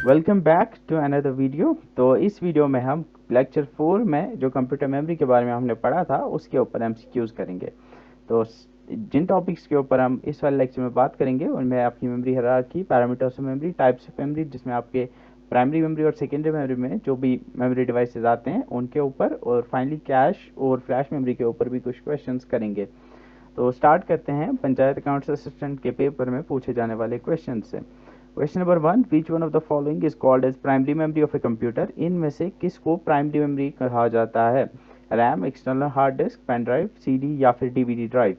Welcome back to another video. तो इस video में हम लेक्चर 4 में जो कंप्यूटर मेमोरी के बारे में हमने पढ़ा था उसके ऊपर एमसीक्यूज करेंगे। तो जिन टॉपिक्स के ऊपर हम इस वाले लेक्चर में बात करेंगे उनमें आपकी memory hierarchy, parameters of memory, types of memory जिसमें आपके प्राइमरी मेमोरी और सेकेंडरी मेमोरी में जो भी मेमोरी डिवाइसेस आते हैं उनके ऊपर, और फाइनली कैश और फ्लैश मेमोरी के ऊपर भी कुछ क्वेश्चंस करेंगे। तो स्टार्ट करते हैं पंचायत अकाउंट्स असिस्टेंट के पेपर में पूछे जाने वाले क्वेश्चन से। Question number 1, which one of the following is called as primary memory of a computer? इनमें से किसको प्राइमरी मेमोरी कहा जाता है? RAM, external hard disk, pen drive, CD या फिर डीवीडी ड्राइव।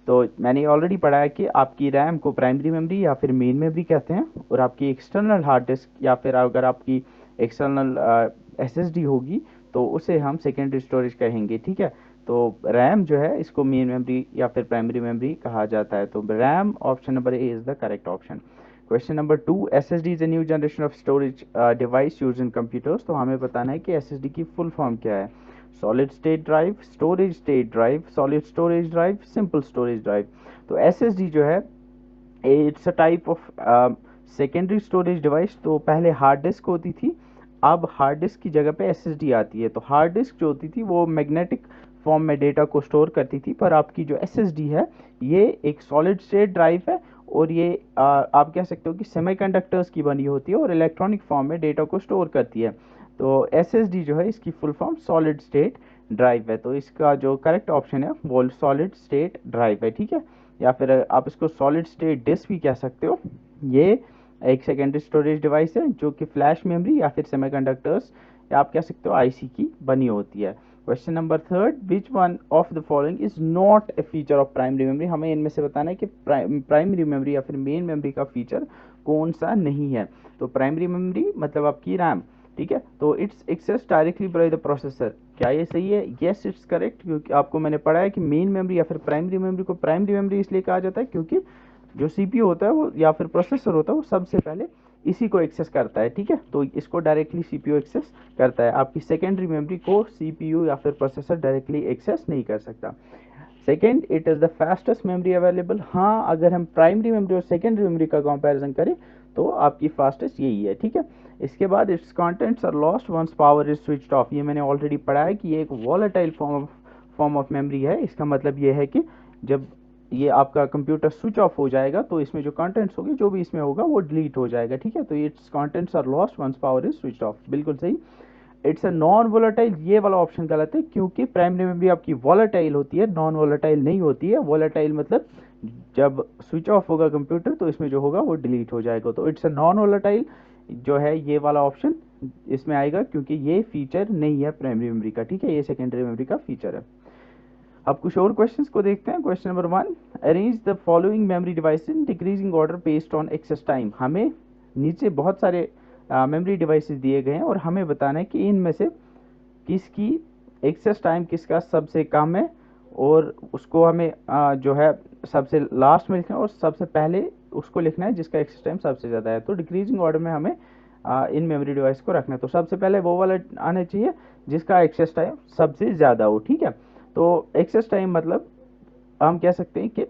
तो मैंने ऑलरेडी पढ़ा है कि आपकी रैम को प्राइमरी मेमोरी या फिर मेन मेमोरी कहते हैं, और आपकी एक्सटर्नल हार्ड डिस्क या फिर अगर आपकी एक्सटर्नल एसएसडी होगी तो उसे हम सेकेंडरी स्टोरेज कहेंगे। ठीक है, तो रैम जो है इसको मेन मेमोरी या फिर प्राइमरी मेमोरी कहा जाता है। तो RAM option number A is the correct option. Question number 2, SSD is a new generation of storage device use in computers. तो हमें बताना है कि एसएसडी की फुल फॉर्म क्या है। Solid state drive, storage state drive, solid storage drive, simple storage drive. तो SSD जो है it's a type of secondary storage device. तो पहले हार्ड डिस्क होती थी, अब हार्ड डिस्क की जगह पे एसएसडी आती है। तो हार्ड डिस्क जो होती थी वो मैग्नेटिक फॉर्म में डेटा को स्टोर करती थी, पर आपकी जो एसएसडी है ये एक सॉलिड स्टेट ड्राइव है, और ये आप कह सकते हो कि सेमीकंडक्टर्स की बनी होती है और इलेक्ट्रॉनिक फॉर्म में डेटा को स्टोर करती है। तो एसएसडी जो है इसकी full form solid state drive है। तो इसका जो करेक्ट ऑप्शन है वो सॉलिड स्टेट ड्राइव है। ठीक है, या फिर आप इसको सॉलिड स्टेट डिस्क भी कह सकते हो। ये एक सेकेंडरी स्टोरेज डिवाइस है जो कि फ्लैश मेमोरी या फिर सेमीकंडक्टर्स या आप कह सकते हो आईसी की बनी होती है। Question number 3, which one of the following is not a feature of primary memory? हमें इनमें से बताना है कि प्राइमरी मेमोरी या फिर मेन मेमोरी का फीचर कौन सा नहीं है। तो प्राइमरी मेमोरी मतलब आपकी रैम। ठीक है, तो its axis directly by the processor. क्या ये सही है? यस, इट्स करेक्ट, क्योंकि आपको मैंने पढ़ा है कि मेन मेमोरी या फिर प्राइमरी मेमोरी को प्राइमरी मेमोरी इसलिए कहा जाता है क्योंकि जो सीपीयू होता है वो या फिर प्रोसेसर होता है वो सबसे पहले इसी को एक्सेस करता है। ठीक है, तो इसको डायरेक्टली सीपीयू एक्सेस करता है। आपकी सेकेंडरी मेमोरी को सीपीयू या फिर प्रोसेसर डायरेक्टली एक्सेस नहीं कर सकता। Second, it is the fastest memory available. हाँ, अगर हम प्राइमरी मेमोरी और सेकेंडरी मेमोरी का कंपैरिजन करें तो आपकी फास्टेस्ट यही है। ठीक है, इसके बाद its contents are lost once power is switched off. ये मैंने ऑलरेडी पढ़ा है कि ये एक वॉलेटाइल फॉर्म ऑफ मेमोरी है। इसका मतलब ये है कि जब ये आपका कंप्यूटर स्विच ऑफ हो जाएगा तो इसमें जो कंटेंट्स होगी, जो भी इसमें होगा वो डिलीट हो जाएगा। ठीक है, तो its contents are lost once power is switched off, बिल्कुल सही। इट्स अ नॉन वोलेटाइल, ये वाला ऑप्शन गलत है क्योंकि प्राइमरी मेमोरी आपकी वोलेटाइल होती है, नॉन वोलेटाइल नहीं होती है। वोलेटाइल मतलब जब स्विच ऑफ होगा कंप्यूटर तो इसमें जो होगा वो डिलीट हो जाएगा। तो इट्स अ नॉन वोलेटाइल जो है ये वाला ऑप्शन इसमें आएगा क्योंकि ये फीचर नहीं है प्राइमरी मेमोरी का। ठीक है, ये सेकेंडरी मेमोरी का फीचर है। अब कुछ और क्वेश्चंस को देखते हैं। Question number 1, arrange the following memory device in decreasing order based on access time. हमें नीचे बहुत सारे मेमोरी डिवाइसेस दिए गए हैं और हमें बताना है कि इनमें से किसकी एक्सेस टाइम किसका सबसे कम है, और उसको हमें जो है सबसे लास्ट में लिखना है और सबसे पहले उसको लिखना है जिसका एक्सेस टाइम सबसे ज़्यादा है। तो डिक्रीजिंग ऑर्डर में हमें इन मेमोरी डिवाइस को रखना है। तो सबसे पहले वो वाला आना चाहिए जिसका एक्सेस टाइम सबसे ज़्यादा हो। ठीक है, तो एक्सेस टाइम मतलब हम कह सकते हैं कि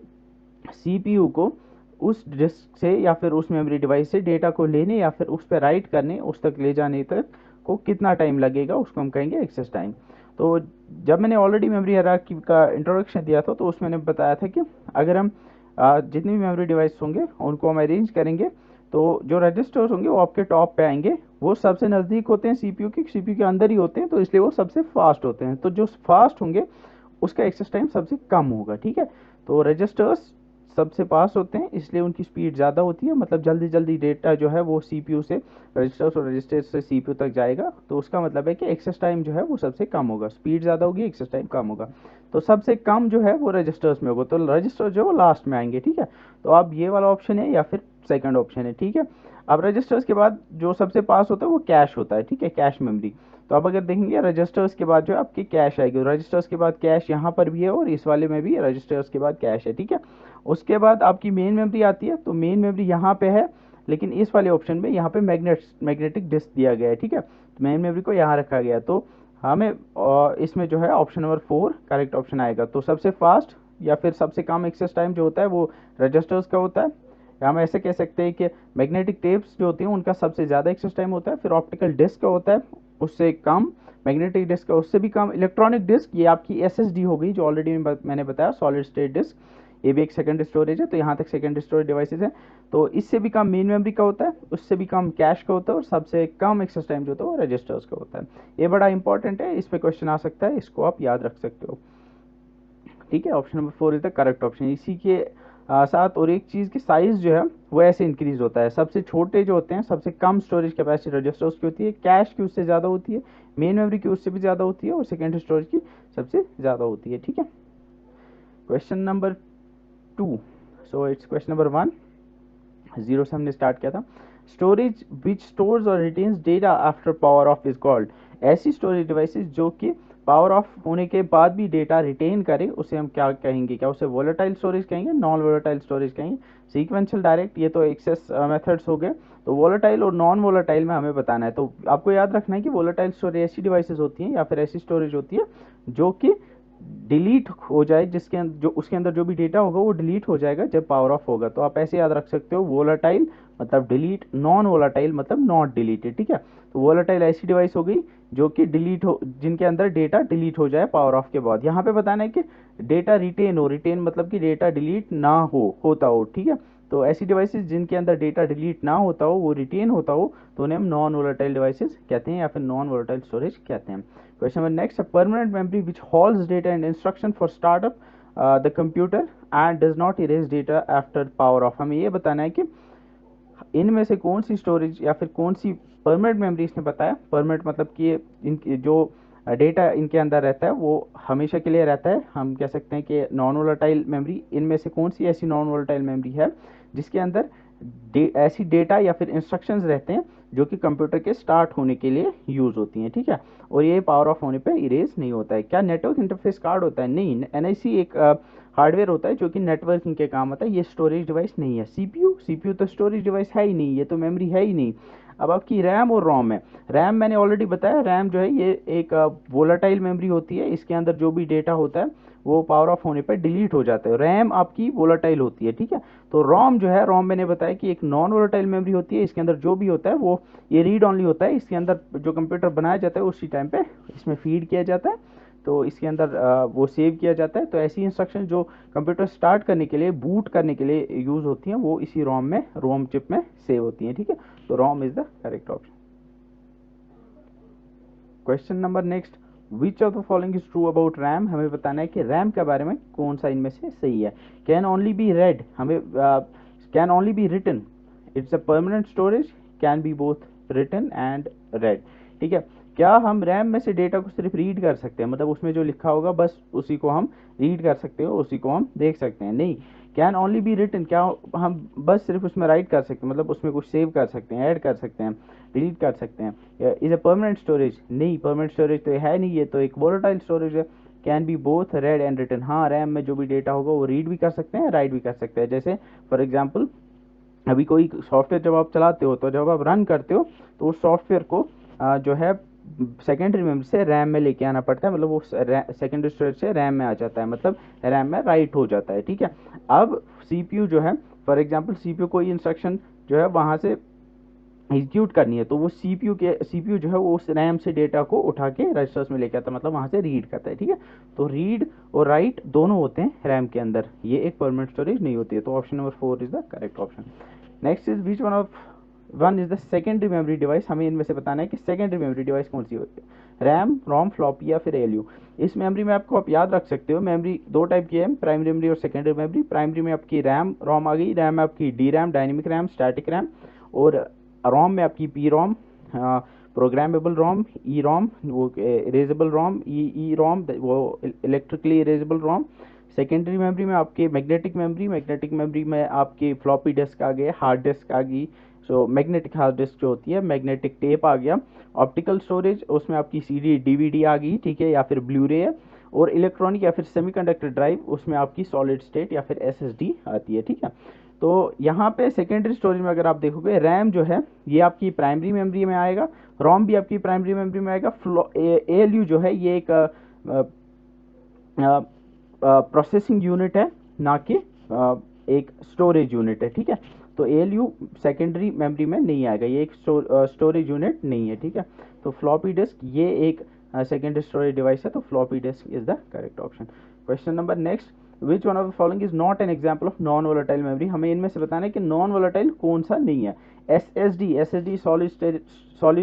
सीपीयू को उस डिस्क से या फिर उस मेमोरी डिवाइस से डेटा को लेने या फिर उस पर राइट करने, उस तक ले जाने तक को कितना टाइम लगेगा उसको हम कहेंगे एक्सेस टाइम। तो जब मैंने ऑलरेडी मेमोरी हायरार्की का इंट्रोडक्शन दिया था तो उसमें मैंने बताया था कि अगर हम जितनी भी मेमोरी डिवाइस होंगे उनको हम अरेंज करेंगे तो जो रजिस्टर्स होंगे वो आपके टॉप पे आएंगे। वो सबसे नज़दीक होते हैं सीपीयू के अंदर ही होते हैं, तो इसलिए वो सबसे फास्ट होते हैं। तो जो फास्ट होंगे उसका एक्सेस टाइम सबसे कम होगा। ठीक है, तो रजिस्टर्स सबसे पास होते हैं इसलिए उनकी स्पीड ज़्यादा होती है, मतलब जल्दी जल्दी डेटा जो है वो सीपीयू से रजिस्टर्स और रजिस्टर्स से सीपीयू तक जाएगा। तो उसका मतलब है कि एक्सेस टाइम जो है वो सबसे कम होगा, स्पीड ज़्यादा होगी, एक्सेस टाइम कम होगा। तो सबसे कम जो है वो रजिस्टर्स में होगा, तो रजिस्टर जो है वो लास्ट में आएंगे। ठीक है, तो अब ये वाला ऑप्शन है या फिर सेकंड ऑप्शन है। ठीक है, अब रजिस्टर्स के बाद जो सबसे पास होता है वो कैश होता है। ठीक है, कैश मेमोरी। तो अब अगर देखेंगे रजिस्टर्स के बाद जो है आपकी कैश आएगी, रजिस्टर्स के बाद कैश यहाँ पर भी है और इस वाले में भी रजिस्टर्स के बाद कैश है। ठीक है, उसके बाद आपकी मेन मेमोरी आती है। तो मेन मेमोरी यहाँ पे है, लेकिन इस वाले ऑप्शन में यहाँ पे मैग्नेटिक डिस्क दिया गया है। ठीक है, तो मेन मेमोरी को यहाँ रखा गया, तो हमें इसमें जो है ऑप्शन नंबर 4 करेक्ट ऑप्शन आएगा। तो सबसे फास्ट या फिर सबसे कम एक्सेस टाइम जो होता है वो रजिस्टर्स का होता है, हम ऐसे कह सकते हैं कि मैग्नेटिक टेप्स जो होती हैं उनका सबसे ज़्यादा एक्सेस टाइम होता है, फिर ऑप्टिकल डिस्क का होता है उससे कम, मैग्नेटिक डिस्क का उससे भी कम, इलेक्ट्रॉनिक डिस्क ये आपकी एसएसडी हो गई जो ऑलरेडी मैंने बताया, सॉलिड स्टेट डिस्क, ये भी एक सेकेंड स्टोरेज है, तो यहाँ तक सेकेंड स्टोरेज डिवाइसेज है। तो इससे भी कम मेन मेमोरी का होता है, उससे भी कम कैश का होता है, और सबसे कम एक्सेस टाइम जो होता है वो रजिस्टर्स का होता है। ये बड़ा इंपॉर्टेंट है, इस पर क्वेश्चन आ सकता है, इसको आप याद रख सकते हो। ठीक है, option number 4 is the correct option. इसी के साथ और एक चीज़ की साइज जो है वो ऐसे इंक्रीज होता है, सबसे छोटे जो होते हैं सबसे कम स्टोरेज कैपेसिटी रजिस्टर्स की होती है, कैश की उससे ज़्यादा होती है, मेन मेमोरी की उससे भी ज़्यादा होती है, और सेकेंड स्टोरेज की सबसे ज़्यादा होती है। ठीक है, question number 2, so it's question number 1, 0 से हमने स्टार्ट किया था। स्टोरेज विच स्टोर्स और retains data after power of is called. ऐसी स्टोरेज डिवाइसेस जो कि पावर ऑफ होने के बाद भी डेटा रिटेन करे उसे हम क्या कहेंगे, क्या उसे वोलेटाइल स्टोरेज कहेंगे, नॉन वोलेटाइल स्टोरेज कहेंगे, सीक्वेंशियल, डायरेक्ट, ये तो एक्सेस मेथड्स हो गए। तो वोलेटाइल और नॉन वोलेटाइल में हमें बताना है। तो आपको याद रखना है कि वोलेटाइल स्टोरेज ऐसी डिवाइसेस होती हैं या फिर ऐसी स्टोरेज होती है जो कि डिलीट हो जाए, जिसके जो उसके अंदर जो भी डेटा होगा वो डिलीट हो जाएगा जब पावर ऑफ होगा। तो आप ऐसे याद रख सकते हो, वोलेटाइल मतलब डिलीट, नॉन वोलेटाइल मतलब नॉट डिलीटेड। ठीक है, तो वोलेटाइल ऐसी डिवाइस हो गई जो कि डिलीट हो, जिनके अंदर डेटा डिलीट हो जाए पावर ऑफ के बाद। यहाँ पे बताना है कि डेटा रिटेन हो, रिटेन मतलब कि डेटा डिलीट ना होता हो। ठीक है, तो ऐसी डिवाइसेस जिनके अंदर डेटा डिलीट ना होता हो, वो रिटेन होता हो, तो उन्हें हम नॉन वोलेटाइल डिवाइसेस कहते हैं या फिर नॉन वोलेटाइल स्टोरेज कहते हैं। Question number next, a permanent memory which holds data and instruction for startup the computer and does not erase data after power off। हमें ये बताना है कि इनमें से कौन सी स्टोरेज या फिर कौन सी परमानेंट मेमोरी, इसने बताया परमानेंट मतलब कि इनकी जो डेटा इनके अंदर रहता है वो हमेशा के लिए रहता है। हम कह सकते हैं कि नॉन वोलेटाइल मेमोरी, इनमें से कौन सी ऐसी नॉन वोलेटाइल मेमोरी है जिसके अंदर ऐसी डेटा या फिर इंस्ट्रक्शंस रहते हैं जो कि कंप्यूटर के स्टार्ट होने के लिए यूज होती हैं। ठीक है, और ये पावर ऑफ होने पे इरेज नहीं होता है। क्या नेटवर्क इंटरफेस कार्ड होता है? नहीं, एनआईसी एक हार्डवेयर होता है जो कि नेटवर्किंग के काम आता है, ये स्टोरेज डिवाइस नहीं है। सीपीयू तो स्टोरेज डिवाइस है ही नहीं, ये तो मेमोरी है ही नहीं। अब आपकी रैम और रोम है, रैम मैंने ऑलरेडी बताया, रैम जो है ये एक वोलाटाइल मेमोरी होती है, इसके अंदर जो भी डेटा होता है वो पावर ऑफ होने पर डिलीट हो जाता है। रैम आपकी वोलाटाइल होती है। ठीक है, तो रोम जो है, रोम मैंने बताया कि एक नॉन वोलाटाइल मेमोरी होती है, इसके अंदर जो भी होता है वो ये रीड ऑनली होता है, इसके अंदर जो कंप्यूटर बनाया जाता है उसी टाइम पे इसमें फीड किया जाता है, तो इसके अंदर वो सेव किया जाता है। तो ऐसी इंस्ट्रक्शन जो कंप्यूटर स्टार्ट करने के लिए, बूट करने के लिए यूज होती हैं, वो इसी रोम में, रोम चिप में सेव होती हैं। ठीक है, तो ROM is the correct option. Question number next, which of the following is true about RAM. हमें बताना है कि रैम के बारे में कौन सा इनमें से सही है। कैन ओनली बी रेड, हमें can only be written, it's a permanent storage, can be both written and read. ठीक है, क्या हम रैम में से डेटा को सिर्फ रीड कर सकते हैं, मतलब उसमें जो लिखा होगा बस उसी को हम रीड कर सकते हो, उसी को हम देख सकते हैं? नहीं। कैन ओनली बी रिटन, क्या हम बस सिर्फ उसमें राइट कर सकते हैं, मतलब उसमें कुछ सेव कर सकते हैं, ऐड कर सकते हैं, डिलीट कर सकते हैं? इज अ परमानेंट स्टोरेज, नहीं, परमानेंट स्टोरेज तो है नहीं, ये तो एक वोलेटाइल स्टोरेज है। Can be both read and written, हाँ, रैम में जो भी डेटा होगा वो रीड भी कर सकते हैं, राइट भी कर सकते हैं। जैसे फॉर एग्जाम्पल, अभी कोई सॉफ्टवेयर जब आप चलाते हो, तो जब आप रन करते हो तो उस सॉफ्टवेयर को जो है सेकेंडरी मेमोरी से रैम में लेके आना पड़ता है, मतलब वो सेकेंडरी स्टोरेज से रैम में आ जाता है, मतलब रैम में राइट हो जाता है। ठीक है, अब सीपीयू जो है, फॉर एग्जांपल सीपीयू कोई इंस्ट्रक्शन जो है वहां से एग्जीक्यूट करनी है, तो वो सीपीयू जो है वो उस रैम से डेटा को उठा के रजिस्टर्स में लेके आता है, मतलब वहां से रीड करता है। ठीक है, तो रीड और राइट दोनों होते हैं रैम के अंदर, ये एक परमानेंट स्टोरेज नहीं होती है। तो option number 4 is the correct option. Next is which one is the secondary memory device. हमें इनमें से बताना है कि सेकेंडरी मेमोरी डिवाइस कौन सी होती है, रैम, रोम, फ्लॉपी या फिर एलयू। इस मेमोरी में आपको आप याद रख सकते हो, मेमोरी दो टाइप की है, प्राइमरी मेमोरी और सेकेंडरी मेमोरी। प्राइमरी में आपकी रैम रोम आ गई, रैम में आपकी D RAM, dynamic RAM, static RAM, और रोम में आपकी पी रोम, प्रोग्रामेबल रोम, ई रोम वो इरेजेबल रोम, ई रोम वो इलेक्ट्रिकली इरेजेबल रोम। सेकेंडरी मेमोरी में आपके मैग्नेटिक मेमोरी में आपकी फ्लॉपी डिस्क आ गए, हार्ड डिस्क आ गई, सो मैग्नेटिक हार्ड डिस्क जो होती है, मैग्नेटिक टेप आ गया। ऑप्टिकल स्टोरेज, उसमें आपकी सीडी डीवीडी आ गई, ठीक है, या फिर ब्लूरे है। और इलेक्ट्रॉनिक या फिर सेमीकंडक्टर ड्राइव, उसमें आपकी सॉलिड स्टेट या फिर एसएसडी आती है। ठीक है, तो यहाँ पे सेकेंडरी स्टोरेज में अगर आप देखोगे, रैम जो है ये आपकी प्राइमरी मेमोरी में आएगा, रोम भी आपकी प्राइमरी मेमोरी में आएगा, एएलयू जो है ये एक प्रोसेसिंग यूनिट है, ना कि एक स्टोरेज यूनिट है। ठीक है, तो ALU सेकेंडरी मेमोरी में नहीं आएगा, ये एक स्टोरेज यूनिट नहीं है, ठीक है। तो फ्लॉपी डिस्क ये एक सेकेंडरी स्टोरेज डिवाइस है, तो floppy disk is the correct option. Question number next, which one of the following is not an example of non volatile memory. हमें इनमें से बताना है कि नॉन वोलेटाइल कौन सा नहीं है। SSD सॉलिड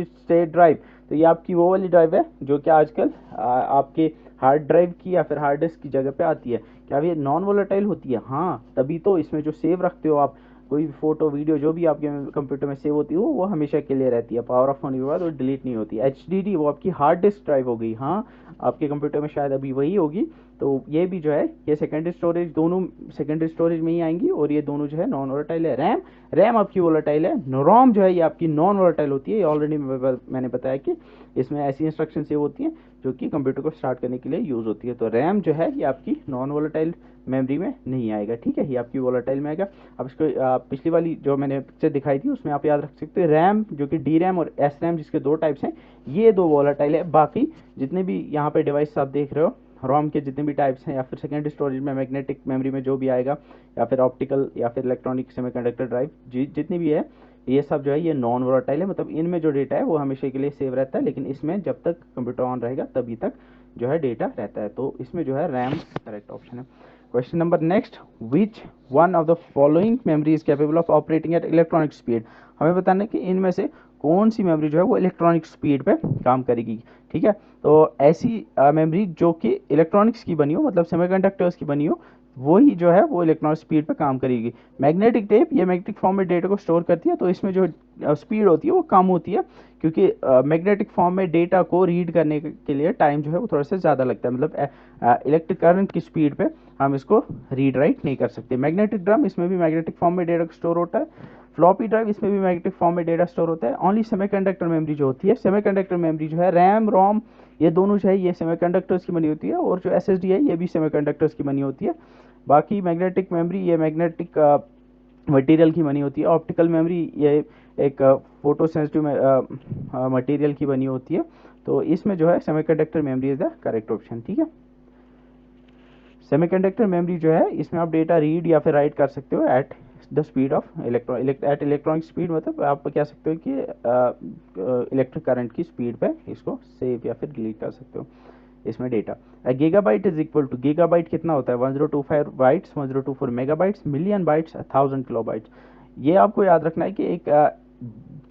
स्टेट ड्राइव, तो ये आपकी वो वाली ड्राइव है जो कि आजकल आपके हार्ड ड्राइव की या फिर हार्ड डिस्क की जगह पे आती है। क्या ये नॉन वोलेटाइल होती है? हाँ, तभी तो इसमें जो सेव रखते हो आप, कोई भी फोटो वीडियो जो भी आपके कंप्यूटर में सेव होती है वो हमेशा के लिए रहती है, पावर ऑफ होने के बाद वो डिलीट नहीं होती। HDD वो आपकी हार्ड डिस्क ड्राइव हो गई, हाँ आपके कंप्यूटर में शायद अभी वही होगी। तो ये भी जो है ये सेकेंडरी स्टोरेज, दोनों सेकेंडरी स्टोरेज में ही आएंगी, और ये दोनों जो है नॉन वोलेटाइल है। रैम आपकी वोलेटाइल है, रोम जो है ये आपकी नॉन वोलेटाइल होती है। ऑलरेडी मैंने बताया कि इसमें ऐसी इंस्ट्रक्शन सेव होती हैं जो कि कंप्यूटर को स्टार्ट करने के लिए यूज होती है। तो रैम जो है ये आपकी नॉन वोलेटाइल मेमोरी में नहीं आएगा, ठीक है, ये आपकी वोलेटाइल में आएगा। अब इसको पिछली वाली जो मैंने पिक्चर दिखाई थी उसमें आप याद रख सकते हैं, रैम जो कि डी रैम और एस रैम जिसके दो टाइप्स हैं, ये दो वोलेटाइल है। बाकी जितने भी यहाँ पे डिवाइस आप देख रहे हो, रोम के जितने भी टाइप्स हैं, या फिर सेकेंडरी स्टोरेज में मैग्नेटिक मेमोरी में जो भी आएगा, या फिर ऑप्टिकल या फिर इलेक्ट्रॉनिक सेमीकंडक्टर ड्राइव जितनी भी है, ये सब जो है ये नॉन वोलेटाइल है। मतलब इनमें जो डेटा है वो हमेशा के लिए सेव रहता है, लेकिन इसमें जब तक कंप्यूटर ऑन रहेगा तभी तक जो है डेटा रहता है। तो इसमें जो है रैम करेक्ट ऑप्शन है। Question number next, which one of the following memory is capable of operating eight electronic speed. हमें बताना है कि इनमें से कौन सी मेमोरी जो है वो इलेक्ट्रॉनिक स्पीड पे काम करेगी, ठीक है। तो ऐसी मेमोरी जो कि इलेक्ट्रॉनिक्स की बनी हो, मतलब सेमीकंडक्टर्स की बनी हो, वही जो है वो इलेक्ट्रॉनिक स्पीड पे काम करेगी। मैग्नेटिक टेप ये मैग्नेटिक फॉर्म में डेटा को स्टोर करती है, तो इसमें जो स्पीड होती है वो कम होती है, क्योंकि मैग्नेटिक फॉर्म में डेटा को रीड करने के लिए टाइम जो है वो थोड़ा सा ज़्यादा लगता है। मतलब इलेक्ट्रिक करंट की स्पीड पे हम इसको रीड राइट नहीं कर सकते। मैग्नेटिक ड्रम, इसमें भी मैग्नेटिक फॉर्म में डेटा स्टोर होता है। फ्लॉपी ड्राइव, इसमें भी मैग्नेटिक फॉर्म में डेटा स्टोर होता है। ओनली सेमीकंडक्टर मेमोरी जो होती है, सेमीकंडक्टर मेमोरी जो है रैम रोम ये दोनों जो है ये सेमीकंडक्टर्स की बनी होती है, और जो SSD है ये भी सेमीकंडक्टर्स की बनी होती है। बाकी मैग्नेटिक मेमोरी ये मैग्नेटिक मटेरियल की बनी होती है। ऑप्टिकल मेमोरी ये एक फोटो सेंसिटिव मटेरियल की बनी होती है। तो इसमें जो है semiconductor memory is the correct option, ठीक है। सेमीकंडक्टर मेमोरी जो है इसमें आप डेटा रीड या फिर राइट कर सकते हो at the speed of electronic speed, मतलब आप कह सकते हो कि इलेक्ट्रिक करंट की स्पीड पे इसको सेव या फिर डिलीट कर सकते हो इसमें data. Gigabyte is equal to, gigabyte कितना होता है? 1025 bytes, 1024 megabytes, million bytes, 1000 kilobytes. ये आपको याद रखना है कि एक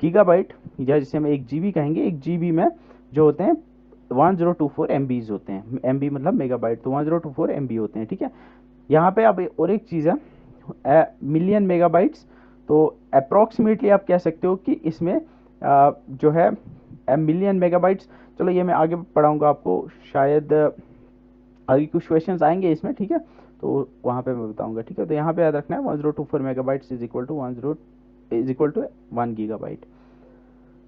गीगाबाइट या जिसे हम 1 GB कहेंगे, 1 GB में जो होते हैं 1024 MBs होते हैं। MB मतलब मेगाबाइट, तो 1024 MB होते हैं, ठीक है। यहाँ पे अब और एक चीज़ है मिलियन मेगाबाइट्स, तो अप्रॉक्सीमेटली आप कह सकते हो कि इसमें जो है मिलियन मेगाबाइट्स, चलो ये मैं आगे पढ़ाऊंगा आपको, शायद आगे कुछ क्वेश्चंस आएंगे इसमें, ठीक है, तो वहाँ पे मैं बताऊंगा, ठीक है। तो यहाँ पे याद रखना है 1024 megabytes is equal to 1 gigabyte.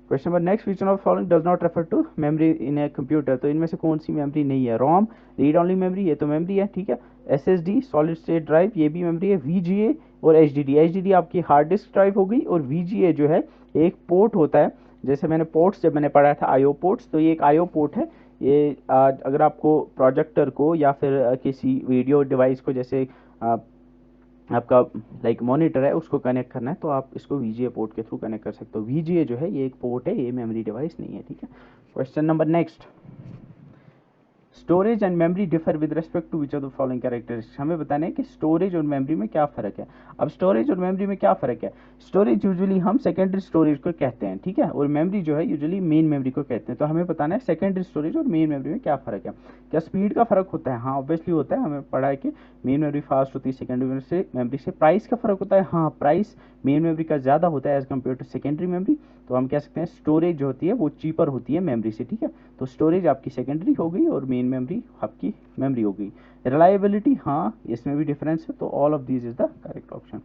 Question number next, which one of following does not refer to memory in a computer. तो इनमें से कौन सी मेमोरी नहीं है? रोम रीड ओनली मेमोरी, ये तो मेमोरी है, ठीक है। SSD सॉलिड स्टेट ड्राइव ये भी मेमोरी है। VGA और HDD आपकी हार्ड डिस्क ड्राइव हो गई, और VGA जो है एक पोर्ट होता है, जैसे मैंने पोर्ट्स जब मैंने पढ़ा था IO पोर्ट्स, तो ये एक IO पोर्ट है। ये अगर आपको प्रोजेक्टर को या फिर किसी वीडियो डिवाइस को, जैसे आपका लाइक मॉनिटर है, उसको कनेक्ट करना है, तो आप इसको VGA पोर्ट के थ्रू कनेक्ट कर सकते हो। VGA जो है ये एक पोर्ट है, ये मेमोरी डिवाइस नहीं है, ठीक है। Question number next, storage and memory differ with respect to which of the following characteristics. हमें बताना है कि स्टोरेज और मेमोरी में क्या फर्क है। अब स्टोरेज और मेमोरी में क्या फर्क है? स्टोरेज यूजुअली हम सेकेंडरी स्टोरेज को कहते हैं, ठीक है, और मेमोरी जो है यूजुअली मेन मेमोरी को कहते हैं। तो हमें बताना है सेकेंडरी स्टोरेज और मेन मेमोरी में क्या फर्क है। क्या स्पीड का फर्क होता है? हाँ ऑब्वियसली होता है, हमें पढ़ा है कि मेन मेमोरी फास्ट होती है सेकेंडरी मेमोरी से। प्राइस का फर्क होता है, हाँ प्राइस मेन मेमोरी का ज़्यादा होता है as compare to secondary memory. तो हम कह सकते हैं स्टोरेज जो होती है वो चीपर होती है मेमोरी से, ठीक है। तो स्टोरेज आपकी सेकेंडरी हो गई और मेन मेमोरी आपकी मेमोरी हो गई। रिलायबिलिटी, हाँ इसमें भी डिफरेंस है, तो all of these is the correct option.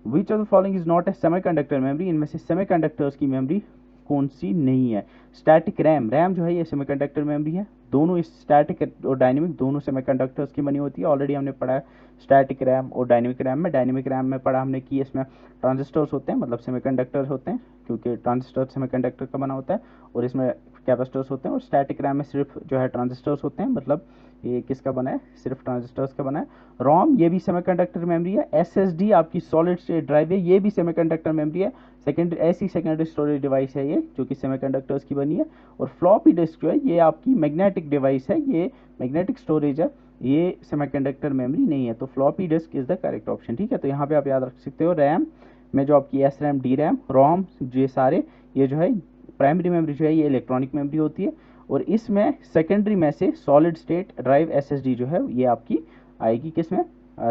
Which of the following is not a semiconductor memory. इनमें से सेमीकंडक्टर्स की मेमोरी कौन सी नहीं है? स्टैटिक रैम, रैम जो है ये सेमीकंडक्टर मेमोरी है। दोनों स्टैटिक और डायनेमिक दोनों सेमीकंडक्टर्स की बनी होती है। ऑलरेडी हमने पढ़ा है स्टैटिक रैम और डायनेमिक रैम में। डायनेमिक रैम में पढ़ा हमने कि इसमें ट्रांजिस्टर्स होते हैं, मतलब सेमीकंडक्टर्स होते हैं, क्योंकि ट्रांजिस्टर सेमीकंडक्टर का बना होता है, और इसमें कैपेसिटर्स होते हैं, और स्टैटिक रैम में सिर्फ जो है ट्रांजिस्टर्स होते हैं, मतलब ये किसका बना है, सिर्फ ट्रांजिस्टर्स का बना है। रोम ये भी सेमीकंडक्टर मेमोरी है। एसएसडी आपकी सॉलिड स्टेट ड्राइव है, ये भी सेमीकंडक्टर मेमोरी है, सेकेंडरी ऐसी सेकेंडरी स्टोरेज डिवाइस है ये जो कि सेमीकंडक्टर्स की बनी है। और फ्लॉपी डिस्क जो है ये आपकी मैग्नेटिक डिवाइस है, ये मैग्नेटिक स्टोरेज है, ये सेमीकंडक्टर मेमोरी नहीं है। तो floppy disk is the correct option, ठीक है। तो यहाँ पे आप याद रख सकते हो रैम में जो आपकी एस रैम, डी रैम, रोम, ये सारे ये जो है प्राइमरी मेमोरी जो है ये इलेक्ट्रॉनिक मेमोरी होती है, और इसमें सेकेंडरी में से सॉलिड स्टेट ड्राइव एसएसडी जो है ये आपकी आएगी किसमें,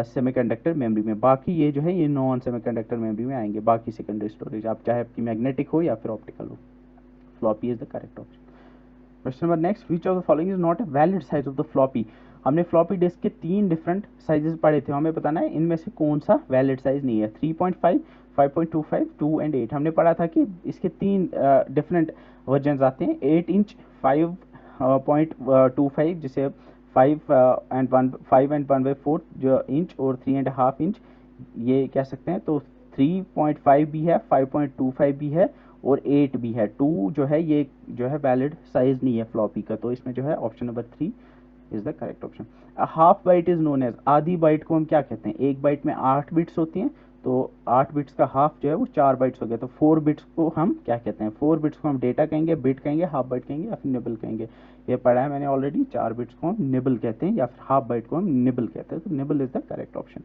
सेमीकंडक्टर मेमोरी में। बाकी ये जो है ये नॉन सेमीकंडक्टर मेमोरी में आएंगे, बाकी सेकेंडरी स्टोरेज आप चाहे आपकी मैग्नेटिक हो या फिर ऑप्टिकल हो। Floppy is the correct option. Question number next, which of the following is not a valid size of the floppy. हमने फ्लॉपी डिस्क के 3 डिफरेंट साइजेस पढ़े थे, हमें बताना है इनमें से कौन सा वैलिड साइज नहीं है। 3.5, 5.25, 2 एंड 8। हमने पढ़ा था कि इसके 3 डिफरेंट वर्जन आते हैं, 8 इंच, 5.25 जिसे 5 एंड 1/4 जो इंच, और 3.5 इंच ये कह सकते हैं। तो 3.5 भी है, 5.25 भी है, और 8 भी है। 2 जो है ये जो है वैलिड साइज नहीं है फ्लॉपी का, तो इसमें जो है option number 3 is the correct option. Half byte is known as, आधी बाइट को हम क्या कहते हैं, एक बाइट में 8 बिट्स होती हैं, तो 8 बिट्स का हाफ जो है वो 4 बाइट्स हो गया। तो 4 बिट्स को हम क्या कहते हैं, 4 बिट्स को हम डेटा कहेंगे, बिट कहेंगे, हाफ बाइट कहेंगे या फिर निबल कहेंगे। ये पढ़ा है मैंने ऑलरेडी, 4 बिट्स को हम निबल कहते हैं या फिर हाफ बाइट को हम निबल कहते हैं। तो nibble is the correct option.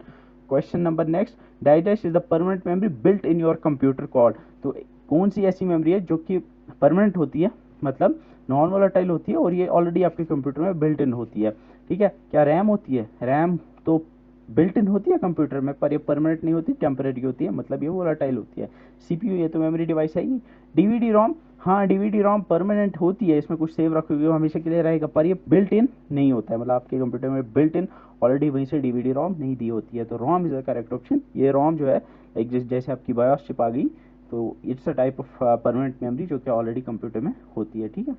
Question number next, digest is the permanent memory built in your computer called. तो कौन सी ऐसी मेमोरी है जो कि परमानेंट होती है, मतलब नॉन वोलेटाइल होती है, और ये ऑलरेडी आपके कंप्यूटर में बिल्ट इन होती है, ठीक है। क्या रैम होती है, रैम तो बिल्ट इन होती है कंप्यूटर में, पर ये परमानेंट नहीं होती, टेम्परेरी होती है, मतलब ये वोलेटाइल होती है। सीपीयू ये तो मेमोरी डिवाइस है ही। डीवीडी रोम, हाँ डीवीडी रोम परमानेंट होती है, इसमें कुछ सेव रखोगे वो हमेशा के लिए रहेगा, पर ये बिल्ट इन नहीं होता है, मतलब आपके कंप्यूटर में बिल्ट इन ऑलरेडी वहीं से डीवीडी रोम नहीं दी होती है। तो ROM is the correct option. ये रोम जो है एक जैसे आपकी बायोस चिप आ गई, तो it's a type of permanent memory जो कि ऑलरेडी कंप्यूटर में होती है, ठीक है,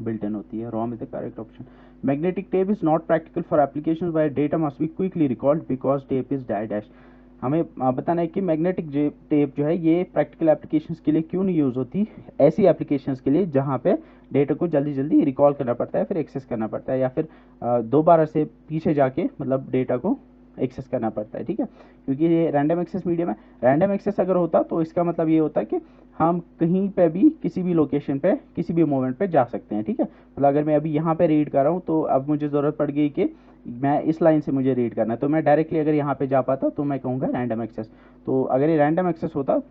बिल्ट इन होती है। ROM is the correct option. Magnetic tape is not practical for application where data must be quickly recalled because tape is die dash. हमें बताना है कि मैग्नेटिक टेप जो है ये प्रैक्टिकल एप्लीकेशंस के लिए क्यों नहीं यूज होती, ऐसी एप्लीकेशंस के लिए जहाँ पे डेटा को जल्दी जल्दी रिकॉल करना पड़ता है, फिर एक्सेस करना पड़ता है, या फिर दोबारा से पीछे जाके मतलब डेटा को एक्सेस करना पड़ता है, ठीक है। क्योंकि ये रैंडम एक्सेस मीडियम है। रैंडम एक्सेस अगर होता तो इसका मतलब ये होता कि हम कहीं पे भी किसी भी लोकेशन पे किसी भी मोमेंट पे जा सकते हैं, ठीक है। मतलब अगर मैं अभी यहाँ पे रीड कर रहा हूँ, तो अब मुझे ज़रूरत पड़ गई कि मैं इस लाइन से मुझे रीड करना है, तो मैं डायरेक्टली अगर यहाँ पे जा पाता तो मैं कहूँगा रैंडम एक्सेस। तो अगर ये रैंडम एक्सेस होता,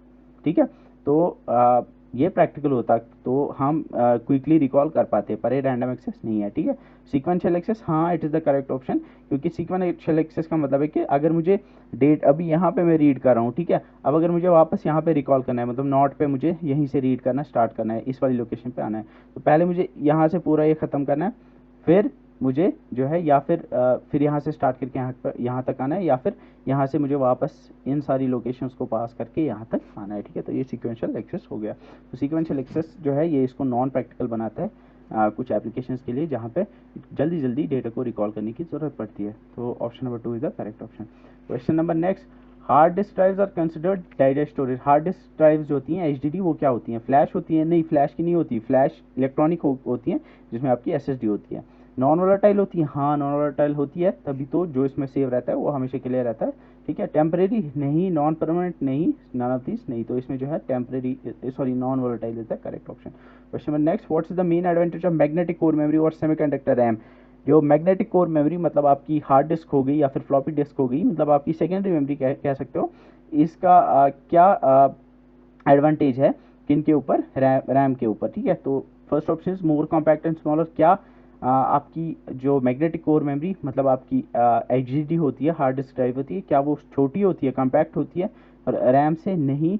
ठीक है, तो ये प्रैक्टिकल होता तो हम क्विकली रिकॉल कर पाते, पर ये रैंडम एक्सेस नहीं है, ठीक है। सीक्वेंशियल एक्सेस, हाँ it is the correct option, क्योंकि सीक्वेंशियल एक्सेस का मतलब है कि अगर मुझे डेट अभी यहाँ पे मैं रीड कर रहा हूँ, ठीक है, अब अगर मुझे वापस यहाँ पे रिकॉल करना है, मतलब नोट पे मुझे यहीं से रीड करना स्टार्ट करना है, इस वाली लोकेशन पे आना है, तो पहले मुझे यहाँ से पूरा ये ख़त्म करना है, फिर मुझे जो है या फिर यहाँ से स्टार्ट करके यहाँ तक आना है, या फिर यहाँ से मुझे वापस इन सारी लोकेशंस को पास करके यहाँ तक आना है, ठीक है। तो ये सीक्वेंशियल एक्सेस हो गया। तो सीक्वेंशियल एक्सेस जो है ये इसको नॉन प्रैक्टिकल बनाता है कुछ एप्लीकेशंस के लिए जहाँ पे जल्दी जल्दी डेटा को रिकॉल करने की ज़रूरत पड़ती है। तो option number 2 is the correct option. Question number next, hard disk drives are considered digest storage. Hard disk drives जो होती हैं एचडीडी, वो क्या होती हैं, फ्लैश होती हैं? नहीं, फ्लैश की नहीं होती, फ्लैश इलेक्ट्रॉनिक होती हैं जिसमें आपकी एसएसडी होती है। नॉन वोलेटाइल होती है, हाँ नॉन वोलेटाइल होती है, तभी तो जो इसमें सेव रहता है वो हमेशा के लिए रहता है, ठीक है। टेम्परेरी नहीं, नॉन परमानेंट नहीं, नन ऑफ दिस नहीं, तो इसमें जो है temporary sorry non volatile is the correct option. Question number next, what's is the main advantage of magnetic core memory और सेमीकंडक्टर रैम। जो मैग्नेटिक कोर मेमोरी मतलब आपकी हार्ड डिस्क हो गई या फिर फ्लॉपी डिस्क हो गई, मतलब आपकी सेकेंडरी मेमोरी कह सकते हो, इसका क्या एडवांटेज है किन के ऊपर, रैम के ऊपर, ठीक है। तो first option is more compact and smaller. क्या आपकी जो मैग्नेटिक कोर मेमोरी मतलब आपकी एचडीडी होती है, हार्ड डिस्क ड्राइव होती है, क्या वो छोटी होती है, कॉम्पैक्ट होती है, और रैम से नहीं,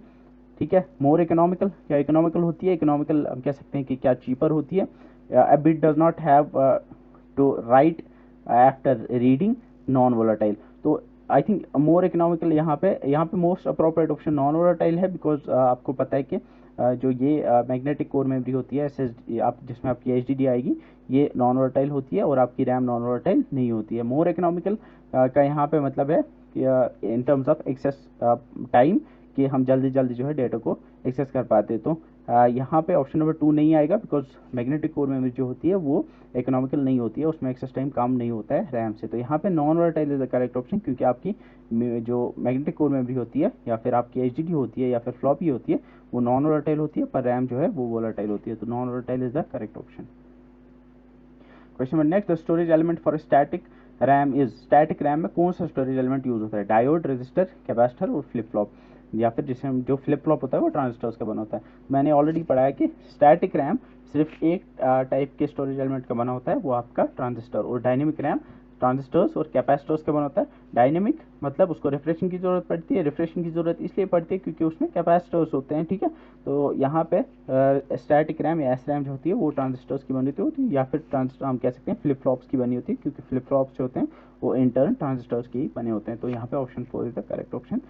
ठीक है। मोर इकोनॉमिकल, क्या इकोनॉमिकल होती है, इकोनॉमिकल हम कह सकते हैं कि क्या चीपर होती है। A bit does not have to write after reading, non volatile. तो आई थिंक मोर इकोनॉमिकल यहाँ पे most appropriate option non volatile है, बिकॉज आपको पता है कि जो ये मैग्नेटिक कोर मेमोरी होती है एसएसडी, आप जिसमें आपकी एचडीडी आएगी, ये नॉन वोलेटाइल होती है और आपकी रैम नॉन वोलेटाइल नहीं होती है। मोर इकोनॉमिकल का यहाँ पे मतलब है in terms of access time, कि हम जल्दी जल्दी जो है डेटा को एक्सेस कर पाते। तो यहाँ पे ऑप्शन नंबर 2 नहीं आएगा, बिकॉज मैग्नेटिक कोर मेमोरी जो होती है वो इकोनॉमिकल नहीं होती है, उसमें एक्सेस टाइम कम नहीं होता है रैम से। तो यहाँ पे non volatile is the correct option, क्योंकि आपकी जो मैग्नेटिक कोर मेमोरी होती है या फिर आपकी एचडीडी होती है या फिर फ्लॉपी होती है वो नॉन वोलेटाइल होती है, पर रैम जो है वो वोलेटाइल होती है। तो non volatile is the correct option. Question number next, the storage element for static RAM is, static RAM में कौन सा स्टोरेज एलिमेंट यूज होता है? डायोड, रेजिस्टर, कैपेसिटर और फ्लिप फ्लॉप, या फिर जिसे हम जो फ्लिप फ्लॉप होता है वो ट्रांजिस्टर्स का बना होता है। मैंने ऑलरेडी पढ़ा है कि स्टैटिक रैम सिर्फ एक टाइप के स्टोरेज एलिमेंट का बना होता है, वो आपका ट्रांजिस्टर, और डायनेमिक रैम ट्रांजिस्टर्स और कैपेसिटर्स का बना होता है। डायनेमिक मतलब उसको रिफ्रेशिंग की जरूरत पड़ती है, रिफ्रेशिंग की जरूरत इसलिए पड़ती है क्योंकि उसमें कैपेसिटर्स होते हैं, ठीक है। तो यहाँ पे स्टैटिक रैम या एस रैम जो होती है वो ट्रांजिस्टर्स की बनी होती है, या फिर ट्रांजिस्टर हम कह सकते हैं फ्लिप फ्लॉप्स की बनी होती है, क्योंकि फ्लिप फ्लॉप्स जो होते हैं वो इंटर्न ट्रांजिस्टर्स के ही बने होते हैं। तो यहाँ पे option 4 is the correct option.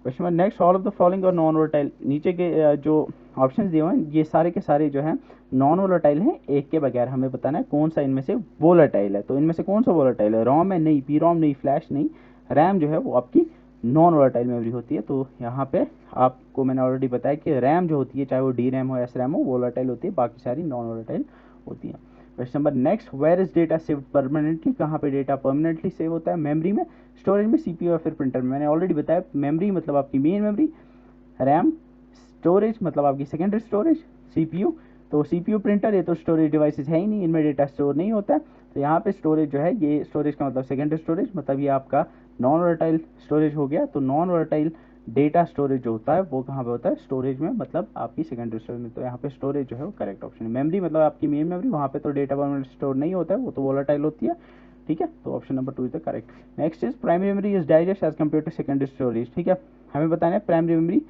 Question number next, all of the following और नॉन वोलेटाइल, नीचे के जो ऑप्शंस दिए हुए हैं ये सारे के सारे जो हैं नॉन वोलेटाइल हैं, एक के बगैर हमें बताना है कौन सा इनमें से वोलेटाइल है। तो इनमें से कौन सा वोलेटाइल है? रोम है नहीं, पी रोम नहीं, फ्लैश नहीं, रैम जो है वो आपकी नॉन वोलेटाइल मेमोरी होती है। तो यहाँ पे आपको मैंने ऑलरेडी बताया कि रैम जो होती है चाहे वो डी रैम हो एस रैम हो वोलेटाइल होती है, बाकी सारी नॉन वोलेटाइल होती है। Question number next, where is data save permanently, कहाँ पे डेटा परमानेंटली सेव होता है? मेमोरी में, स्टोरेज में, सीपीयू या फिर प्रिंटर में। मैंने ऑलरेडी बताया मेमोरी मतलब आपकी मेन मेमोरी, रैम स्टोरेज मतलब आपकी सेकेंडरी स्टोरेज, सीपीयू तो सीपीयू प्रिंटर ये तो स्टोरेज डिवाइसेस है ही नहीं, इनमें डेटा स्टोर नहीं होता है। तो यहाँ पे स्टोरेज जो है ये स्टोरेज का मतलब सेकेंडरी स्टोरेज, मतलब ये आपका नॉन वोलेटाइल स्टोरेज हो गया। तो नॉन वोलेटाइल डेटा स्टोरेज जो होता है वो कहाँ पे होता है? स्टोरेज में, मतलब आपकी सेकेंडरी स्टोरेज में। तो यहाँ पे स्टोरेज जो है वो करेक्ट ऑप्शन है। मेमोरी मतलब आपकी मेन मेमोरी, वहाँ पे तो डेटा परमानेंट स्टोर नहीं होता है, वो तो वोलेटाइल होती है, ठीक है। तो option number 2 is the correct. Next is primary memory is digest as compare to secondary storage, ठीक है। हमें बताना है प्राइमरी मेमोरी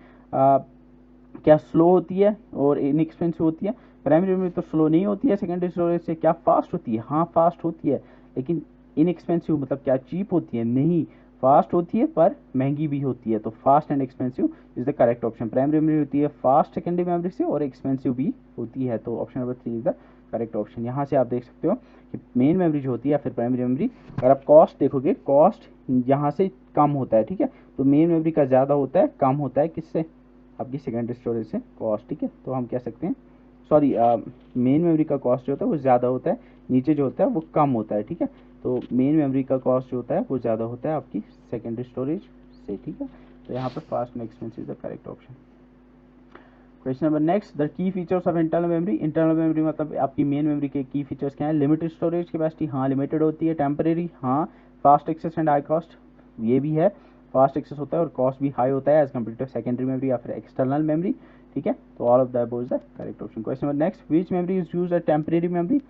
क्या स्लो होती है और इनएक्सपेंसिव होती है? प्राइमरी मेमोरी तो स्लो नहीं होती है सेकेंडरी स्टोरेज से। क्या फास्ट होती है? हाँ फास्ट होती है, लेकिन इनएक्सपेंसिव मतलब क्या चीप होती है? नहीं, फास्ट होती है पर महंगी भी होती है। तो fast and expensive is the correct option. Primary memory होती है फास्ट सेकेंडरी मेमोरी से और एक्सपेंसिव भी होती है। तो option number 3 is the correct option. यहाँ से आप देख सकते हो कि मेन मेमोरी जो होती है या फिर प्राइमरी मेमोरी, अगर आप कॉस्ट देखोगे कॉस्ट यहाँ से कम होता है, ठीक है। तो मेन मेमोरी का ज़्यादा होता है, कम होता है किससे? आपकी सेकेंडरी स्टोरेज से कॉस्ट, ठीक है। तो हम कह सकते हैं सॉरी मेन मेमोरी का कॉस्ट जो होता है वो ज़्यादा होता है, नीचे जो होता है वो कम होता है, ठीक है। तो मेन मेमोरी का कॉस्ट जो होता है वो ज़्यादा होता है आपकी सेकेंडरी स्टोरेज से, ठीक है। तो यहाँ पर fast and expensive the correct option. Question number next, the key features of internal memory, internal memory मतलब आपकी मेन मेमोरी के की फीचर्स क्या है? लिमिटेड स्टोरेज कैपेसिटी, हाँ लिमिटेड होती है। टेम्परेरी, हाँ। Fast access and high cost, ये भी है, फास्ट एक्सेस होता है और कॉस्ट भी हाई होता है as compare to secondary memory या फिर एक्सटर्नल मेमोरी, ठीक है। तो all of the above is the correct option. Question number next, which memory is used as temporary memory,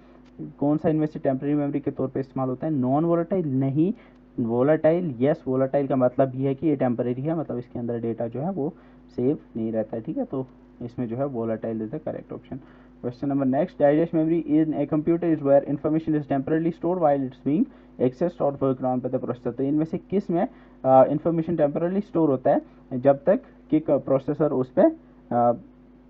कौन सा इनमें से टेम्परेरी मेमोरी के तौर पे इस्तेमाल होता है? नॉन वोलेटाइल नहीं, वोलेटाइल यस। वोलेटाइल का मतलब ये है कि ये टेम्परेरी है, मतलब इसके अंदर डेटा जो है वो सेव नहीं रहता है, ठीक है। तो इसमें जो है volatile is the correct option. Question number next, digest memory in a computer is where information is temporarily stored while it's being accessed और worked on by the processor. तो इनमें से किस में इंफॉर्मेशन टेम्परली स्टोर होता है? जब तक कि प्रोसेसर उस पर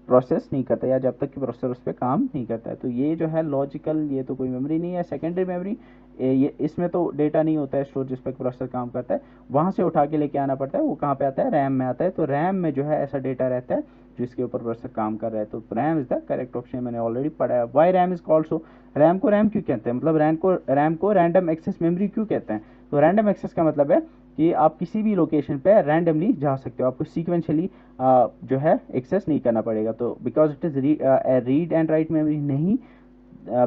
प्रोसेस नहीं करता या जब तक कि प्रोसेसर उस पर काम नहीं करता है। तो ये जो है लॉजिकल, ये तो कोई मेमोरी नहीं है। सेकेंडरी मेमोरी ये इसमें तो डेटा नहीं होता है स्टोर जिस पर प्रोसेसर काम करता है, वहाँ से उठा के लेके आना पड़ता है, वो कहाँ पे आता है? रैम में आता है। तो रैम में जो है ऐसा डेटा रहता है जिसके ऊपर प्रोसेसर काम कर रहा है। तो RAM is the correct option, मैंने ऑलरेडी पढ़ा है। Why RAM is called so, RAM को रैम क्यों कहते हैं? मतलब रैम को रैंडम एक्सेस मेमोरी क्यों कहते हैं? तो रैंडम एक्सेस का मतलब है कि आप किसी भी लोकेशन पे रैंडमली जा सकते हो, आपको सीक्वेंशियली जो है एक्सेस नहीं करना पड़ेगा। तो because it is read and write memory नहीं,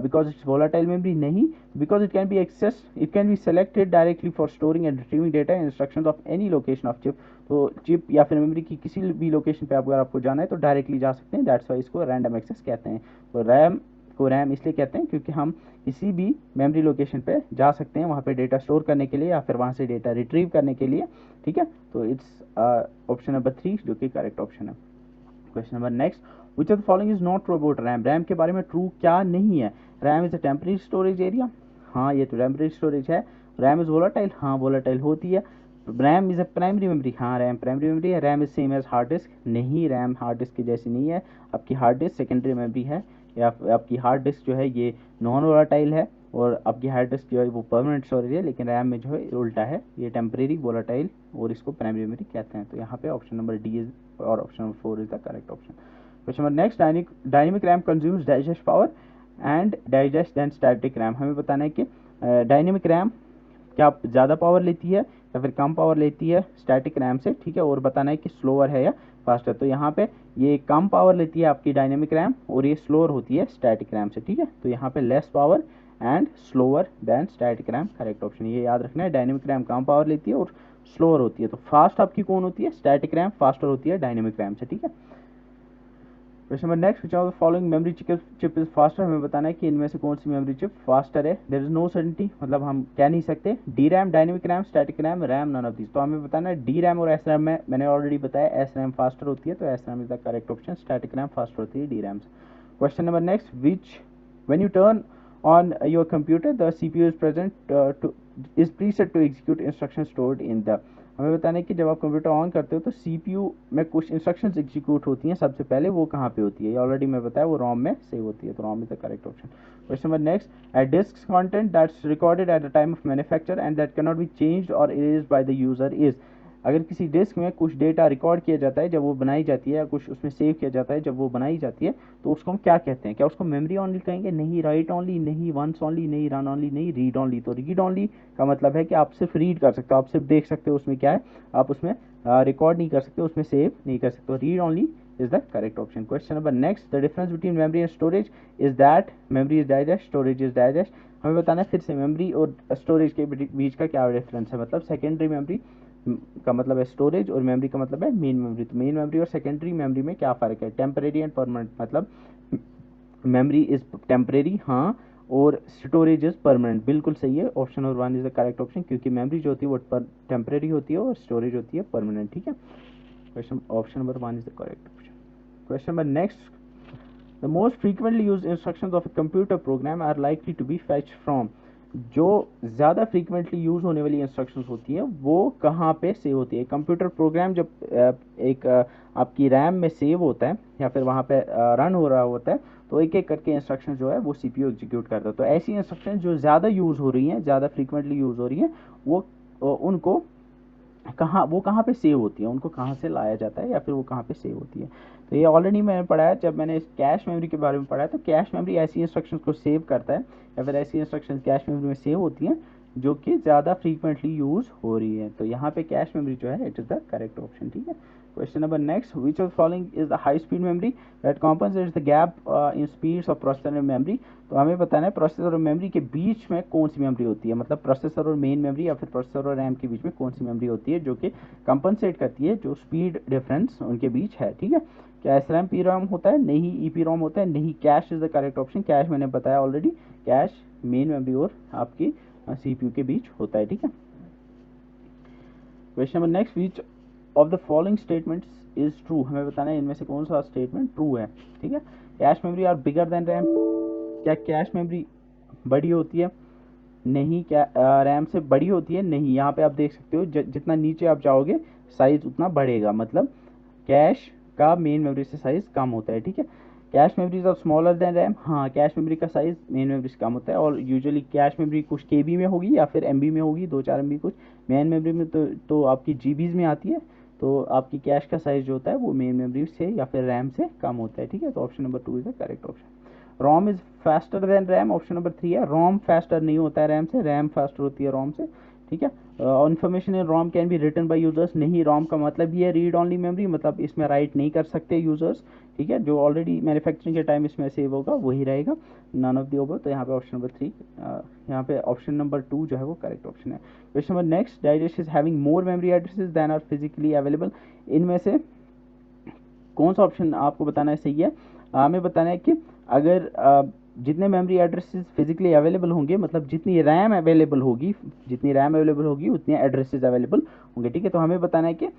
because it's volatile memory नहीं, because it can be accessed, it can be selected directly for storing and retrieving data and instructions of any location of chip। तो chip या फिर memory की किसी भी location पे अगर आपको जाना है तो डायरेक्टली जा सकते हैं, दैट्स वाई इसको रैंडम एक्सेस कहते हैं। तो रैम को रैम इसलिए कहते हैं क्योंकि हम किसी भी मेमोरी लोकेशन पे जा सकते हैं वहाँ पे डेटा स्टोर करने के लिए या फिर वहाँ से डेटा रिट्रीव करने के लिए, ठीक है। तो इट्स ऑप्शन नंबर 3 जो कि करेक्ट ऑप्शन है। Question number next, which of the following is not true about RAM, RAM के बारे में ट्रू क्या नहीं है? RAM is a temporary storage area, हाँ ये तो टेम्परेरी स्टोरेज है। रैम इज वोलाटाइल, हाँ वोलाटाइल होती है। RAM is a primary memory, हाँ रैम प्राइमरी मेमोरी है। RAM is same as hard disk, नहीं रैम हार्ड डिस्क की जैसी नहीं है, आपकी हार्ड डिस्क सेकेंडरी मेमोरी है। या आपकी हार्ड डिस्क जो है ये नॉन वोलाटाइल है और आपकी हार्ड डिस्क जो है वो परमानेंट स्टोरेज है, लेकिन रैम में जो है उल्टा है, ये टेम्परेरी वोलाटाइल और इसको प्राइमरी मेमोरी कहते हैं। तो यहाँ पे ऑप्शन नंबर डी इज और option number 4 is the correct option. Question number next, dynamic RAM consumes digest power and digest than static RAM. हमें बताना है कि डायनेमिक रैम क्या ज़्यादा पावर लेती है या फिर कम पावर लेती है स्टैटिक रैम से, ठीक है, और बताना है कि स्लोअर है या फास्टर। तो यहाँ पे ये कम पावर लेती है आपकी डायनेमिक रैम और ये स्लोअर होती है स्टैटिक रैम से, ठीक है। तो यहाँ पे less power and slower then static RAM correct option, ये याद रखना है। डायनेमिक रैम कम पावर लेती है और स्लोअर होती है, तो फास्ट आपकी कौन होती है, स्टैटिक रैम फास्टर होती है डायनेमिक रैम से, ठीक है। Question number next, which of the following memory chip is faster. हमें बताना है कि इनमें से कौन सी मेमोरी चिप फास्टर है। देयर इज नो सर्टेनिटी, मतलब हम कह नहीं सकते। D RAM, dynamic RAM, static RAM, RAM, none of this. तो हमें बताना है डी रैम और एस रैम में मैंने ऑलरेडी बताया एस रैम फास्टर होती है, तो S RAM is the correct option. Static RAM faster होती है डी रैम से। Question number next, which when U turn on your computer the CPU is present is preset to execute instructions stored in the। हमें बताना है कि जब आप computer on करते हो तो CPU में कुछ इंस्ट्रक्शंस एग्जीक्यूट होती हैं, सबसे पहले वो कहाँ पे होती है, ये ऑलरेडी मैं बताया, वो रोम में सेव होती है, तो ROM is the correct option. Question number next, a disk's content that's recorded at the time of manufacture and that cannot be changed or erased by the user is। अगर किसी disc में कुछ data record किया जाता है जब वो बनाई जाती है, या कुछ उसमें सेव किया जाता है जब वो बनाई जाती है, तो उसको हम क्या कहते हैं। क्या उसको मेमोरी ओनली कहेंगे, नहीं। राइट ओनली, नहीं। वंस ओनली, नहीं। रन ओनली, नहीं। Read only. तो रीड ओनली का मतलब है कि आप सिर्फ रीड कर सकते हो, आप सिर्फ देख सकते हो उसमें क्या है, आप उसमें रिकॉर्ड नहीं कर सकते, उसमें सेव नहीं कर सकते। Read only is the correct option. Question number next, the difference between memory and storage is that memory is digest, storage is digest। हमें बताना है फिर से मेमोरी और स्टोरेज के बीच का क्या डिफरेंस है। मतलब सेकेंडरी मेमोरी का मतलब है स्टोरेज और मेमोरी का मतलब है मेन मेमोरी। तो मेन मेमोरी और सेकेंडरी मेमोरी में क्या फ़र्क है। टेम्परेरी एंड परमानेंट, मतलब मेमोरी इज टेम्परेरी, हाँ, और स्टोरेज इज परमानेंट, बिल्कुल सही है। Option number 1 is the correct option, क्योंकि मेमोरी जो होती है वो टेम्परेरी होती है और स्टोरेज होती है परमानेंट, ठीक है। Question option number 1 is the correct option. Question number next, the most frequently used instructions of a computer program are likely to be fetched from. जो ज़्यादा फ्रीक्वेंटली यूज़ होने वाली इंस्ट्रक्शंस होती हैं वो कहाँ पे सेव होती है। कंप्यूटर प्रोग्राम जब एक आपकी रैम में सेव होता है या फिर वहाँ पे रन हो रहा होता है, तो एक एक करके इंस्ट्रक्शन जो है वो CPU एग्जीक्यूट करता है। तो ऐसी इंस्ट्रक्शन जो ज़्यादा यूज़ हो रही हैं, ज़्यादा फ्रीक्वेंटली यूज़ हो रही हैं, वो उनको वो कहाँ पे सेव होती है, उनको कहाँ से लाया जाता है या फिर वो कहाँ पे सेव होती है। तो ये ऑलरेडी मैंने पढ़ा है, जब मैंने कैश मेमोरी के बारे में पढ़ा है, तो कैश मेमोरी ऐसी इंस्ट्रक्शंस को सेव करता है या फिर ऐसी इंस्ट्रक्शंस कैश मेमोरी में सेव होती हैं जो कि ज़्यादा फ्रीक्वेंटली यूज़ हो रही है। तो यहाँ पे कैश मेमोरी जो है it is the correct option, ठीक है। Question number next, which of following is the high speed memory that compensates the gap in speeds of processor and memory. तो हमें बताना है प्रोसेसर और मेमोरी के बीच में कौन सी मेमोरी होती है, मतलब प्रोसेसर और मेन मेमोरी या फिर प्रोसेसर और रैम के बीच में कौन सी मेमोरी होती है जो कि कंपनसेट करती है जो स्पीड डिफरेंस उनके बीच है, ठीक है। क्या एस रैम पी रॉम होता है, नहीं। ई पी रॉम होता है, नहीं। Cash is the correct option, cash मैंने बताया ऑलरेडी, कैश मेन मेमोरी और आपकी CPU के बीच होता है, ठीक है। Question number next, which of the following statements is true. हमें बताना है इनमें से कौन सा स्टेटमेंट ट्रू है, ठीक है। Cache memory are bigger than RAM. क्या कैश मेमोरी बड़ी होती है, नहीं। क्या रैम से बड़ी होती है, नहीं। यहाँ पे आप देख सकते हो जितना नीचे आप जाओगे साइज उतना बढ़ेगा, मतलब कैश का मेन मेमोरी से साइज कम होता है, ठीक है। Cache memories are smaller than RAM, हाँ, कैश मेमोरी का साइज मेन मेमोरी से कम होता है और यूजुअली कैश मेमोरी कुछ KB में होगी या फिर MB में होगी, 2-4 MB कुछ। मेन मेमोरी में तो आपकी GBs में आती है, तो आपकी कैश का साइज जो होता है वो मेन मेमोरी से या फिर रैम से कम होता है, ठीक है। तो option number 2 is the correct option. ROM is faster than RAM, option number 3 है। रोम फास्टर नहीं होता है रैम से, रैम फास्टर होती है रोम से, ठीक है। Information in ROM can be written by users, नहीं। रोम का मतलब ये है रीड ओनली मेमोरी, मतलब इसमें राइट नहीं कर सकते यूजर्स, ठीक है। जो ऑलरेडी मैन्युफैक्चरिंग के टाइम इसमें सेव होगा वही रहेगा, नन ऑफ द अबव। तो यहाँ पे ऑप्शन नंबर 3, यहाँ पे ऑप्शन नंबर 2 जो है वो करेक्ट ऑप्शन है। Question number next, digest is having more memory addresses than are physically available. इनमें से कौन सा ऑप्शन आपको बताना है सही है। हमें बताना है कि अगर जितने मेमोरी एड्रेसेस फिजिकली अवेलेबल होंगे, मतलब जितनी रैम अवेलेबल होगी उतने एड्रेसेस अवेलेबल होंगे, ठीक है। तो हमें बताना है कि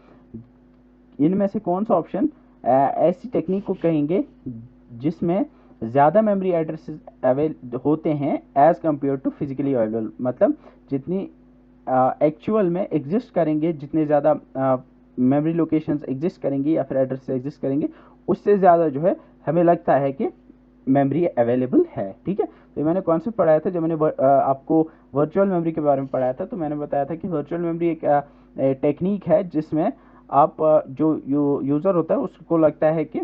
इनमें से कौन सा ऑप्शन ऐसी टेक्निक को कहेंगे जिसमें ज़्यादा मेमोरी एड्रेसेस होते हैं as compare to physically available, मतलब जितनी एक्चुअल में एग्जिस्ट करेंगे, जितने ज़्यादा मेमोरी लोकेशंस एग्जिस्ट करेंगी या फिर एड्रेस एग्जिस्ट करेंगे, उससे ज़्यादा जो है हमें लगता है कि मेमोरी अवेलेबल है। ठीक है, तो मैंने कॉन्सेप्ट पढ़ाया था जब मैंने आपको वर्चुअल मेमोरी के बारे में पढ़ाया था, तो मैंने बताया था कि वर्चुअल मेमोरी एक टेक्निक है जिसमें आप जो यूज़र होता है उसको लगता है कि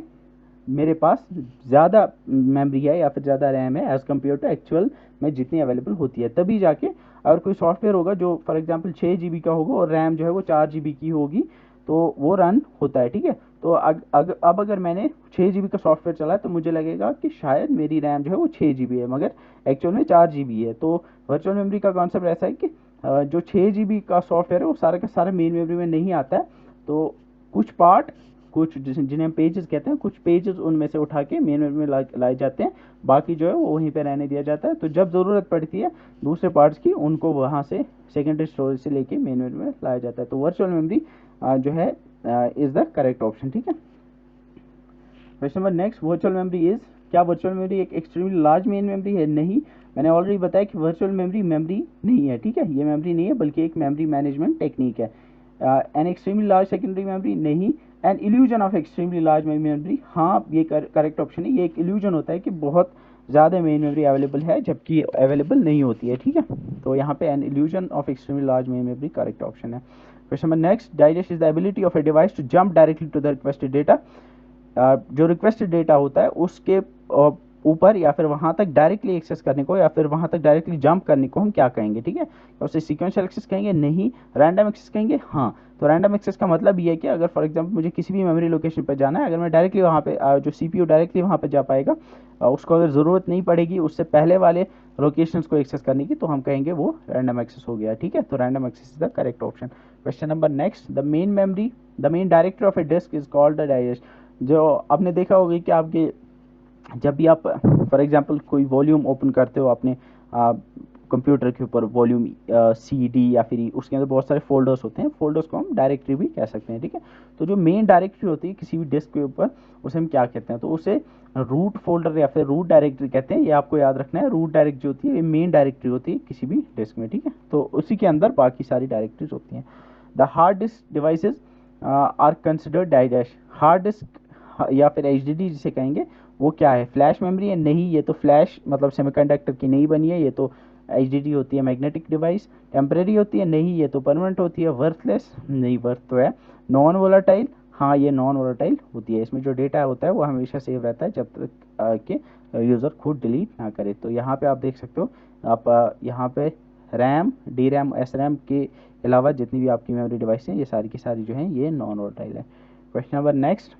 मेरे पास ज़्यादा मेमोरी है या फिर ज़्यादा रैम है एज़ कम्पेयर टू एक्चुअल में जितनी अवेलेबल होती है, तभी जाके अगर कोई सॉफ्टवेयर होगा जो फॉर एग्जांपल 6 GB का होगा और रैम जो है वो 4 GB की होगी तो वो रन होता है। ठीक है, तो अब अगर मैंने 6 GB का सॉफ्टवेयर चलाया तो मुझे लगेगा कि शायद मेरी रैम जो है वो 6 GB है, मगर एक्चुअल में 4 GB है। तो वर्चुअल मेमोरी का कॉन्सेप्ट ऐसा है कि जो 6 GB का सॉफ्टवेयर है वो सारा का सारा मेन मेमोरी में नहीं आता है, तो कुछ पार्ट, कुछ जिन्हें हम पेजेस कहते हैं, कुछ पेजेस उनमें से उठा के मेन मेमोरी में लाए जाते हैं, बाकी जो है वो वहीं पे रहने दिया जाता है। तो जब ज़रूरत पड़ती है दूसरे पार्ट्स की, उनको वहाँ से सेकेंडरी स्टोरेज से लेके मेन मेमोरी में लाया जाता है। तो वर्चुअल मेमोरी जो है इज़ द करेक्ट ऑप्शन। ठीक है, question number next, virtual memory is, क्या वर्चुअल मेमोरी एक एक्सट्रीमली लार्ज मेन मेमोरी है? नहीं, मैंने ऑलरेडी बताया कि वर्चुअल मेमोरी मेमोरी नहीं है। ठीक है, ये मेमोरी नहीं है बल्कि एक मेमोरी मैनेजमेंट टेक्निक है। An extremely large secondary memory नहीं, an illusion of extremely large memory, हाँ ये करेक्ट ऑप्शन है। ये एक इल्यूजन होता है कि बहुत ज़्यादा मेन मेमोरी अवेलेबल है जबकि अवेलेबल नहीं होती है। ठीक है, तो यहाँ पे an illusion of extremely large main memory correct option है। Question number next, digest is the ability of a device to jump directly to the requested data. जो रिक्वेस्टेड डेटा होता है उसके ऊपर या फिर वहाँ तक डायरेक्टली एक्सेस करने को या फिर वहाँ तक डायरेक्टली जंप करने को हम क्या कहेंगे? ठीक है, तो उसे सीक्वेंशियल एक्सेस कहेंगे? नहीं। रैंडम एक्सेस कहेंगे? हाँ। तो रैंडम एक्सेस का मतलब ये है कि अगर फॉर एग्जांपल मुझे किसी भी मेमोरी लोकेशन पर जाना है, अगर मैं डायरेक्टली वहाँ पे जो सीपीयू डायरेक्टली वहाँ पे जा पाएगा, उसको अगर ज़रूरत नहीं पड़ेगी उससे पहले वाले लोकेशंस को एक्सेस करने की, तो हम कहेंगे वो रैंडम एक्सेस हो गया। ठीक है, तो random access is the correct option. Question number next, the main directory of a disk is called the digest. जो आपने देखा होगा कि आपके जब भी आप फॉर एग्जांपल कोई वॉल्यूम ओपन करते हो अपने कंप्यूटर के ऊपर, वॉल्यूम CD या फिर उसके अंदर बहुत सारे फोल्डर्स होते हैं, फोल्डर्स को हम डायरेक्टरी भी कह सकते हैं। ठीक है, तो जो मेन डायरेक्टरी होती है किसी भी डिस्क के ऊपर उसे हम क्या कहते हैं? तो उसे रूट फोल्डर या फिर रूट डायरेक्टरी कहते हैं। ये आपको याद रखना है, रूट डायरेक्टरी होती है ये मेन डायरेक्टरी होती है किसी भी डिस्क में। ठीक है, तो उसी के अंदर बाकी सारी डायरेक्टरीज होती हैं। The hard disk devices are considered digest. Hard disk या फिर HDD जिसे कहेंगे वो क्या है? फ्लैश मेमोरी है? नहीं, ये तो फ्लैश मतलब सेमीकंडक्टर की नहीं बनी है, ये तो HDD होती है मैग्नेटिक डिवाइस। टेम्परेरी होती है? नहीं, ये तो परमानेंट होती है। वर्थलेस? नहीं, वर्थ तो है। Non volatile? हाँ, ये नॉन वोलाटाइल होती है, इसमें जो डेटा होता है वो हमेशा सेव रहता है जब तक कि यूज़र खुद डिलीट ना करे। तो यहाँ पे आप देख सकते हो, आप यहाँ पे रैम, DRAM, SRAM के अलावा जितनी भी आपकी मेमोरी डिवाइस हैं ये सारी की सारी जो हैं ये नॉन वोलाटाइल है। Question number next,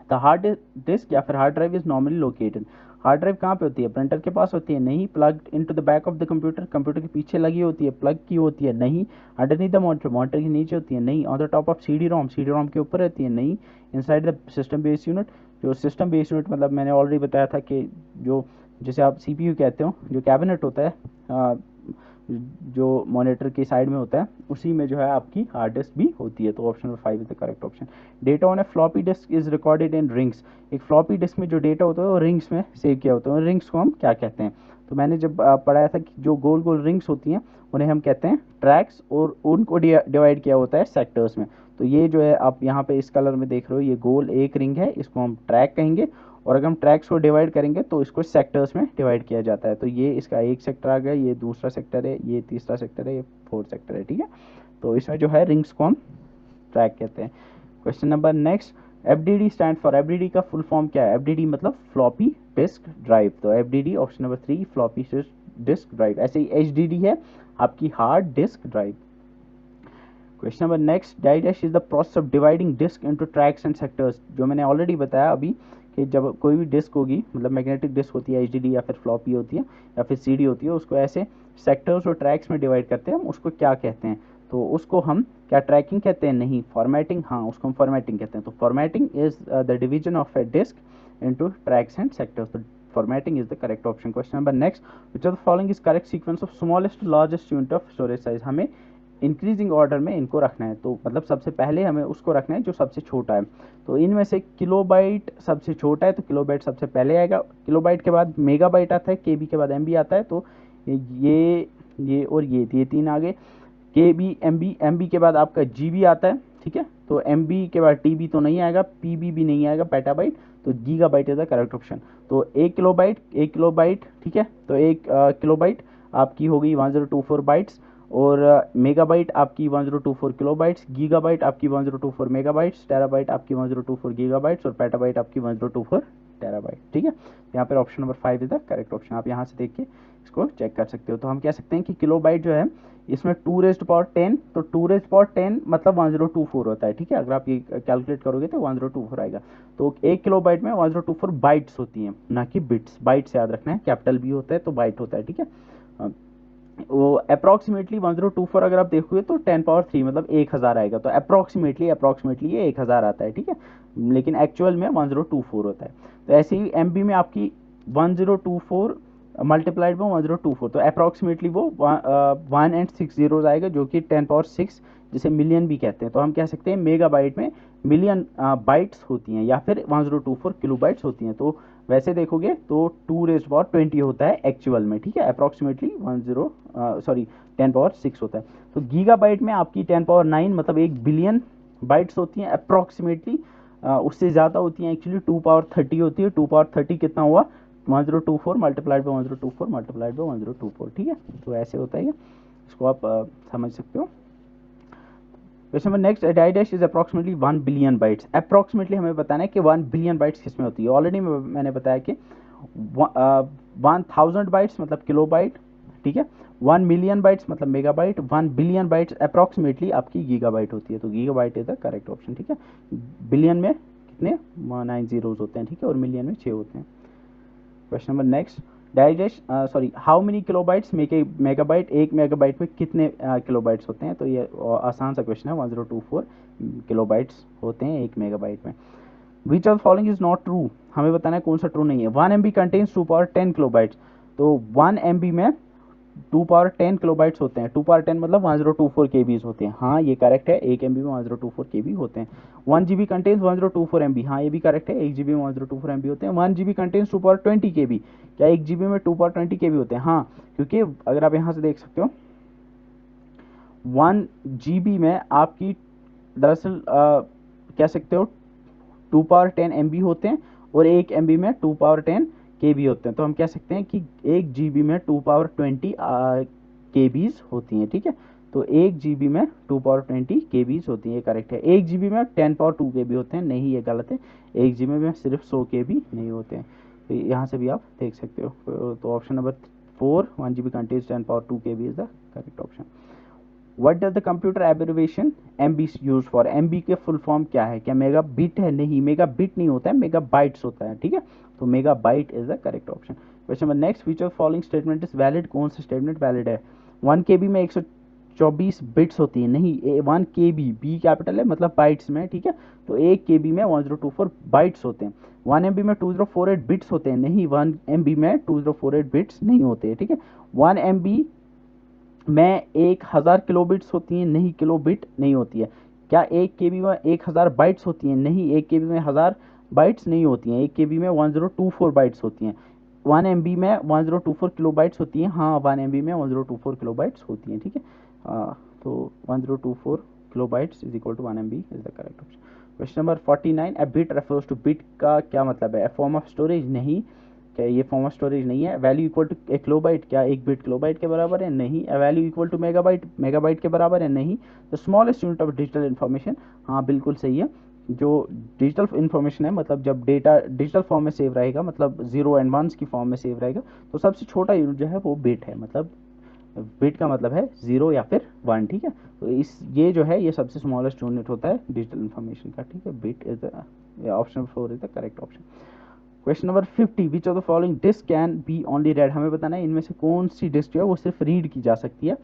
the hard disk या फिर hard drive is normally located. Hard drive कहाँ पे होती है? प्रिंटर के पास होती है? नहीं। Plug into the back of the computer, computer के पीछे लगी होती है, प्लग की होती है? नहीं। अंडरनीथ द मॉनिटर, मॉनिटर के नीचे होती है? नहीं। On the top of CD-ROM, CD-ROM के ऊपर रहती है? नहीं। Inside the system base unit, जो सिस्टम बेस यूनिट मतलब मैंने ऑलरेडी बताया था कि जो जिसे आप CPU कहते हो, जो कैबिनेट होता है जो मॉनिटर के साइड में होता है, उसी में जो है आपकी हार्ड डिस्क भी होती है। तो option number 5 is the correct option. Data on A floppy disk is recorded in rings. एक फ्लॉपी डिस्क में जो डेटा होता है वो रिंग्स में सेव किया होता है। रिंग्स को हम क्या कहते हैं? तो मैंने जब पढ़ाया था कि जो गोल गोल रिंग्स होती हैं उन्हें हम कहते हैं ट्रैक्स, और उनको डिवाइड किया होता है सेक्टर्स में। तो ये जो है आप यहाँ पे इस कलर में देख रहे हो, ये गोल एक रिंग है, इसको हम ट्रैक कहेंगे, और अगर हम ट्रैक्स को डिवाइड करेंगे तो इसको सेक्टर्स में डिवाइड किया जाता है। तो ये इसका एक सेक्टर आ गया, ये दूसरा सेक्टर है, ये तीसरा सेक्टर है, ये फोर्थ सेक्टर है। ठीक है, तो इसमें जो है रिंग्स को हम ट्रैक कहते हैं। Question number next, FDD stand for, FDD का फुल फॉर्म क्या है? FDD मतलब फ्लॉपी डिस्क ड्राइव। तो FDD option number 3 floppy disk drive. ऐसे ही HDD है आपकी hard disk drive. Question number next, digest is the process of dividing disk into tracks and sectors. जो मैंने ऑलरेडी बताया अभी कि जब कोई भी डिस्क होगी, मतलब मैग्नेटिक डिस्क होती है, HDD या फिर फ्लॉपी होती है या फिर CD होती है, उसको ऐसे सेक्टर्स और ट्रैक्स में डिवाइड करते हैं, हम उसको क्या कहते हैं? तो उसको हम क्या ट्रैकिंग कहते हैं? नहीं। फॉर्मेटिंग? हाँ, उसको हम फॉर्मेटिंग कहते हैं। तो formatting is the division of a disk into tracks and sectors. तो formatting is the correct option. Question number next, which of the following is correct sequence of smallest to largest unit of storage size? हमें increasing order में इनको रखना है, तो मतलब सबसे पहले हमें उसको रखना है जो सबसे छोटा है। तो इनमें से किलोबाइट सबसे छोटा है, तो किलोबाइट सबसे पहले आएगा। किलोबाइट के बाद मेगाबाइट आता है, KB के बाद MB आता है, तो ये और ये तीन आ गए। KB, MB के बाद आपका GB आता है। ठीक ठीक है। तो MB के बाद TB तो नहीं आएगा, PB भी नहीं आएगा, पेटाबाइट, तो gigabyte is the correct option. तो 1 किलोबाइट ठीक है, तो 1 किलोबाइट आपकी हो गई 1024 बाइट्स, और मेगाबाइट आपकी 1024 किलोबाइट्स, गीगाबाइट आपकी 1024 मेगाबाइट्स, टेराबाइट आपकी 1024 गीगाबाइट्स, और पेटाबाइट आपकी 1024 टेराबाइट, ठीक है। यहाँ पर option number 5 is the correct option. आप यहाँ से देख के इसको चेक कर सकते हो। तो हम कह सकते हैं कि किलोबाइट जो है इसमें 2⁻10, तो 2⁻10 मतलब 1024 होता है, ठीक है। अगर आप ये कैलकुलेट करोगे तो 1024 आएगा। तो 1 किलोबाइट में 1024 बाइट्स होती हैं, ना कि बिट्स। बाइट्स याद रखना है, कैपिटल बी होता है तो बाइट होता है, ठीक है। वो अप्रॉक्सीमेटली 1024 अगर आप देखोगे तो 10⁻3 मतलब 1000 आएगा। तो अप्रॉक्सीमेटली ये 1000 आता है, ठीक है, लेकिन एक्चुअल में 1024 होता है। तो ऐसे ही MB में आपकी 1024 मल्टीप्लाइड में 1024, तो अप्रॉक्सीमेटली वो 1 and 6 zeros आएगा, जो कि 10⁻6 जिसे मिलियन भी कहते हैं। तो हम कह सकते हैं मेगाबाइट में मिलियन बाइट्स होती हैं, या फिर 1024 किलोबाइट्स होती हैं। तो वैसे देखोगे तो 2⁻20 होता है एक्चुअल में, ठीक है। अप्रॉक्सीमेटली 10⁻6 होता है। तो गीगाबाइट में आपकी 10⁻9 मतलब 1 बिलियन बाइट्स होती हैं अप्रॉक्सीमेटली। उससे ज़्यादा होती हैं एक्चुअली 2⁻30 होती है। 2⁻30 कितना हुआ, 1024 मल्टीप्लाइड बाय 1024 मल्टीप्लाइड बाय 1024, ठीक है। तो ऐसे होता है ये, इसको आप समझ सकते हो। Question number next, die dash is approximately 1 billion bytes. Approximately हमें बताना है कि 1 बिलियन बाइट्स किसमें होती है। ऑलरेडी मैंने बताया कि 1000 बाइट्स मतलब किलोबाइट, ठीक है। 1 मिलियन बाइट्स मतलब मेगाबाइट, 1 बिलियन बाइट्स अप्रॉक्सीमेटली आपकी गीगाबाइट होती है। तो gigabyte is the correct option, ठीक है। बिलियन में कितने 9 zeros होते हैं, ठीक है, और मिलियन में 6 होते हैं। Question number next, how many kilobytes make a megabyte. 1 megabyte में कितने किलोबाइट्स होते हैं। तो ये आसान सा क्वेश्चन है, 1024 किलोबाइट्स होते हैं 1 मेगाबाइट में। विच of following is not true, हमें बताना है कौन सा ट्रू नहीं है। 1 MB कंटेन्स 2⁻10 किलोबाइट्स, तो 1 MB में 2⁻10 किलोबाइट्स होते हैं। 2⁻10 मतलब 1024 KBs होते हैं, हाँ ये करेक्ट है। 1 MB में 1024 KB होते हैं। 1 GB कंटेन्स 1024 MB, हाँ ये भी करेक्ट है। 1 GB में 1024 MB होते हैं। 1 GB कंटेन्स 2⁻20 KB, क्या 1 GB में 2⁻20 KB होते हैं, हाँ, क्योंकि अगर आप यहाँ से देख सकते हो 1 GB में आपकी दरअसल कह सकते हो 2⁻10 MB होते हैं, और 1 MB में 2⁻10 KB होते हैं। तो हम कह सकते हैं कि 1 GB में 2⁻20 KBs होती हैं, ठीक है। तो 1 GB में 2⁻20 KBs होती हैं, ये करेक्ट है। 1 GB में 10⁻2 KB होते हैं, नहीं ये गलत है। 1 GB में सिर्फ 100 KB नहीं होते हैं। तो यहाँ से भी आप देख सकते हो। तो option number 4, 1 GB contains 10⁻2 KB is the correct option. What does the computer abbreviation MB use for. MB के फुल फॉर्म क्या है, क्या मेगा बिट है, नहीं मेगा बिट नहीं होता है, मेगा बाइट्स होता है, ठीक है। तो mega bite is the correct option. Question number next, which of following statement is valid, कौन सा स्टेटमेंट वैलिड है। 1 KB में 124 बिट्स होती है, नहीं 1 KB बी कैपिटल है मतलब बाइट्स में, ठीक है। तो 1 KB में 1024 बाइट्स होते हैं। 1 MB में 2048 बिट्स होते हैं, नहीं 1 MB में 2048 बिट्स नहीं होते हैं, ठीक है। 1 MB में 1000 किलोबिट्स होती हैं, नहीं किलोबिट नहीं होती है। क्या 1 KB में 1000 बाइट्स होती हैं, नहीं 1 KB में 1000 बाइट्स नहीं होती हैं। 1 KB में 1024 बाइट्स होती हैं। 1 MB में 1024 किलोबाइट्स होती हैं, हाँ 1 MB में 1024 किलोबाइट्स होती हैं, ठीक है। तो 1024 kilobytes is equal to 1 MB is the correct option. Question number 49, a bit refers to, bit का क्या मतलब है। फॉर्म ऑफ स्टोरेज, नहीं, क्या ये फॉर्म ऑफ स्टोरेज नहीं है। Value equal to a kilobyte, क्या 1 बिट किलोबाइट के बराबर है, नहीं। Value equal to megabyte, megabyte के बराबर है, नहीं। The smallest unit of digital information, हाँ बिल्कुल सही है। जो डिजिटल इन्फॉर्मेशन है, मतलब जब डेटा डिजिटल फॉर्म में सेव रहेगा, मतलब 0 and 1 की फॉर्म में सेव रहेगा, तो सबसे छोटा यूनिट जो है वो बिट है, मतलब बिट का मतलब है 0 या फिर 1, ठीक है। तो ये जो है ये सबसे स्मॉलेस्ट यूनिट होता है डिजिटल इन्फॉर्मेशन का, ठीक है। Bit is option 4 is the correct option. Question number 50, which of the following disc can be only red. हमें बताना है इनमें से कौन सी डिस्क जो है वो सिर्फ रीड की जा सकती है,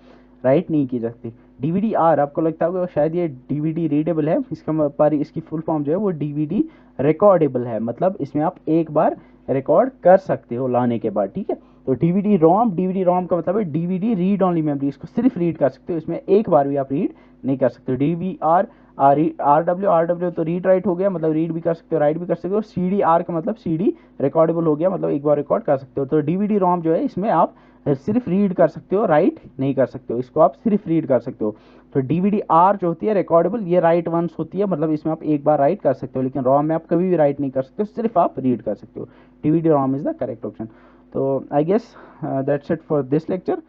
राइट नहीं की जा सकती। DVD-R, आपको लगता होगा शायद ये DVD रीडेबल है, इसका पर इसकी फुल फॉर्म जो है वो DVD रिकॉर्डेबल है, मतलब इसमें आप एक बार रिकॉर्ड कर सकते हो लाने के बाद, ठीक है। तो DVD-ROM का मतलब है DVD रीड ओनली मेमोरी, इसको सिर्फ रीड कर सकते हो, इसमें एक बार भी आप रीड नहीं कर सकते। DVR RW तो रीड राइट हो गया, मतलब रीड भी कर सकते हो राइट भी कर सकते हो। CD-R का मतलब CD रिकॉर्डेबल हो गया, मतलब एक बार रिकॉर्ड कर सकते हो। तो DVD ROM जो है इसमें आप सिर्फ रीड कर सकते हो, राइट नहीं कर सकते हो, इसको आप सिर्फ रीड कर सकते हो। तो DVD-R जो होती है रिकॉर्डेबल, ये राइट वंस होती है, मतलब इसमें आप एक बार राइट कर सकते हो, लेकिन ROM में आप कभी भी राइट नहीं कर सकते हो, सिर्फ आप रीड कर सकते हो। DVD ROM is the correct option. तो I guess that's it for this lecture.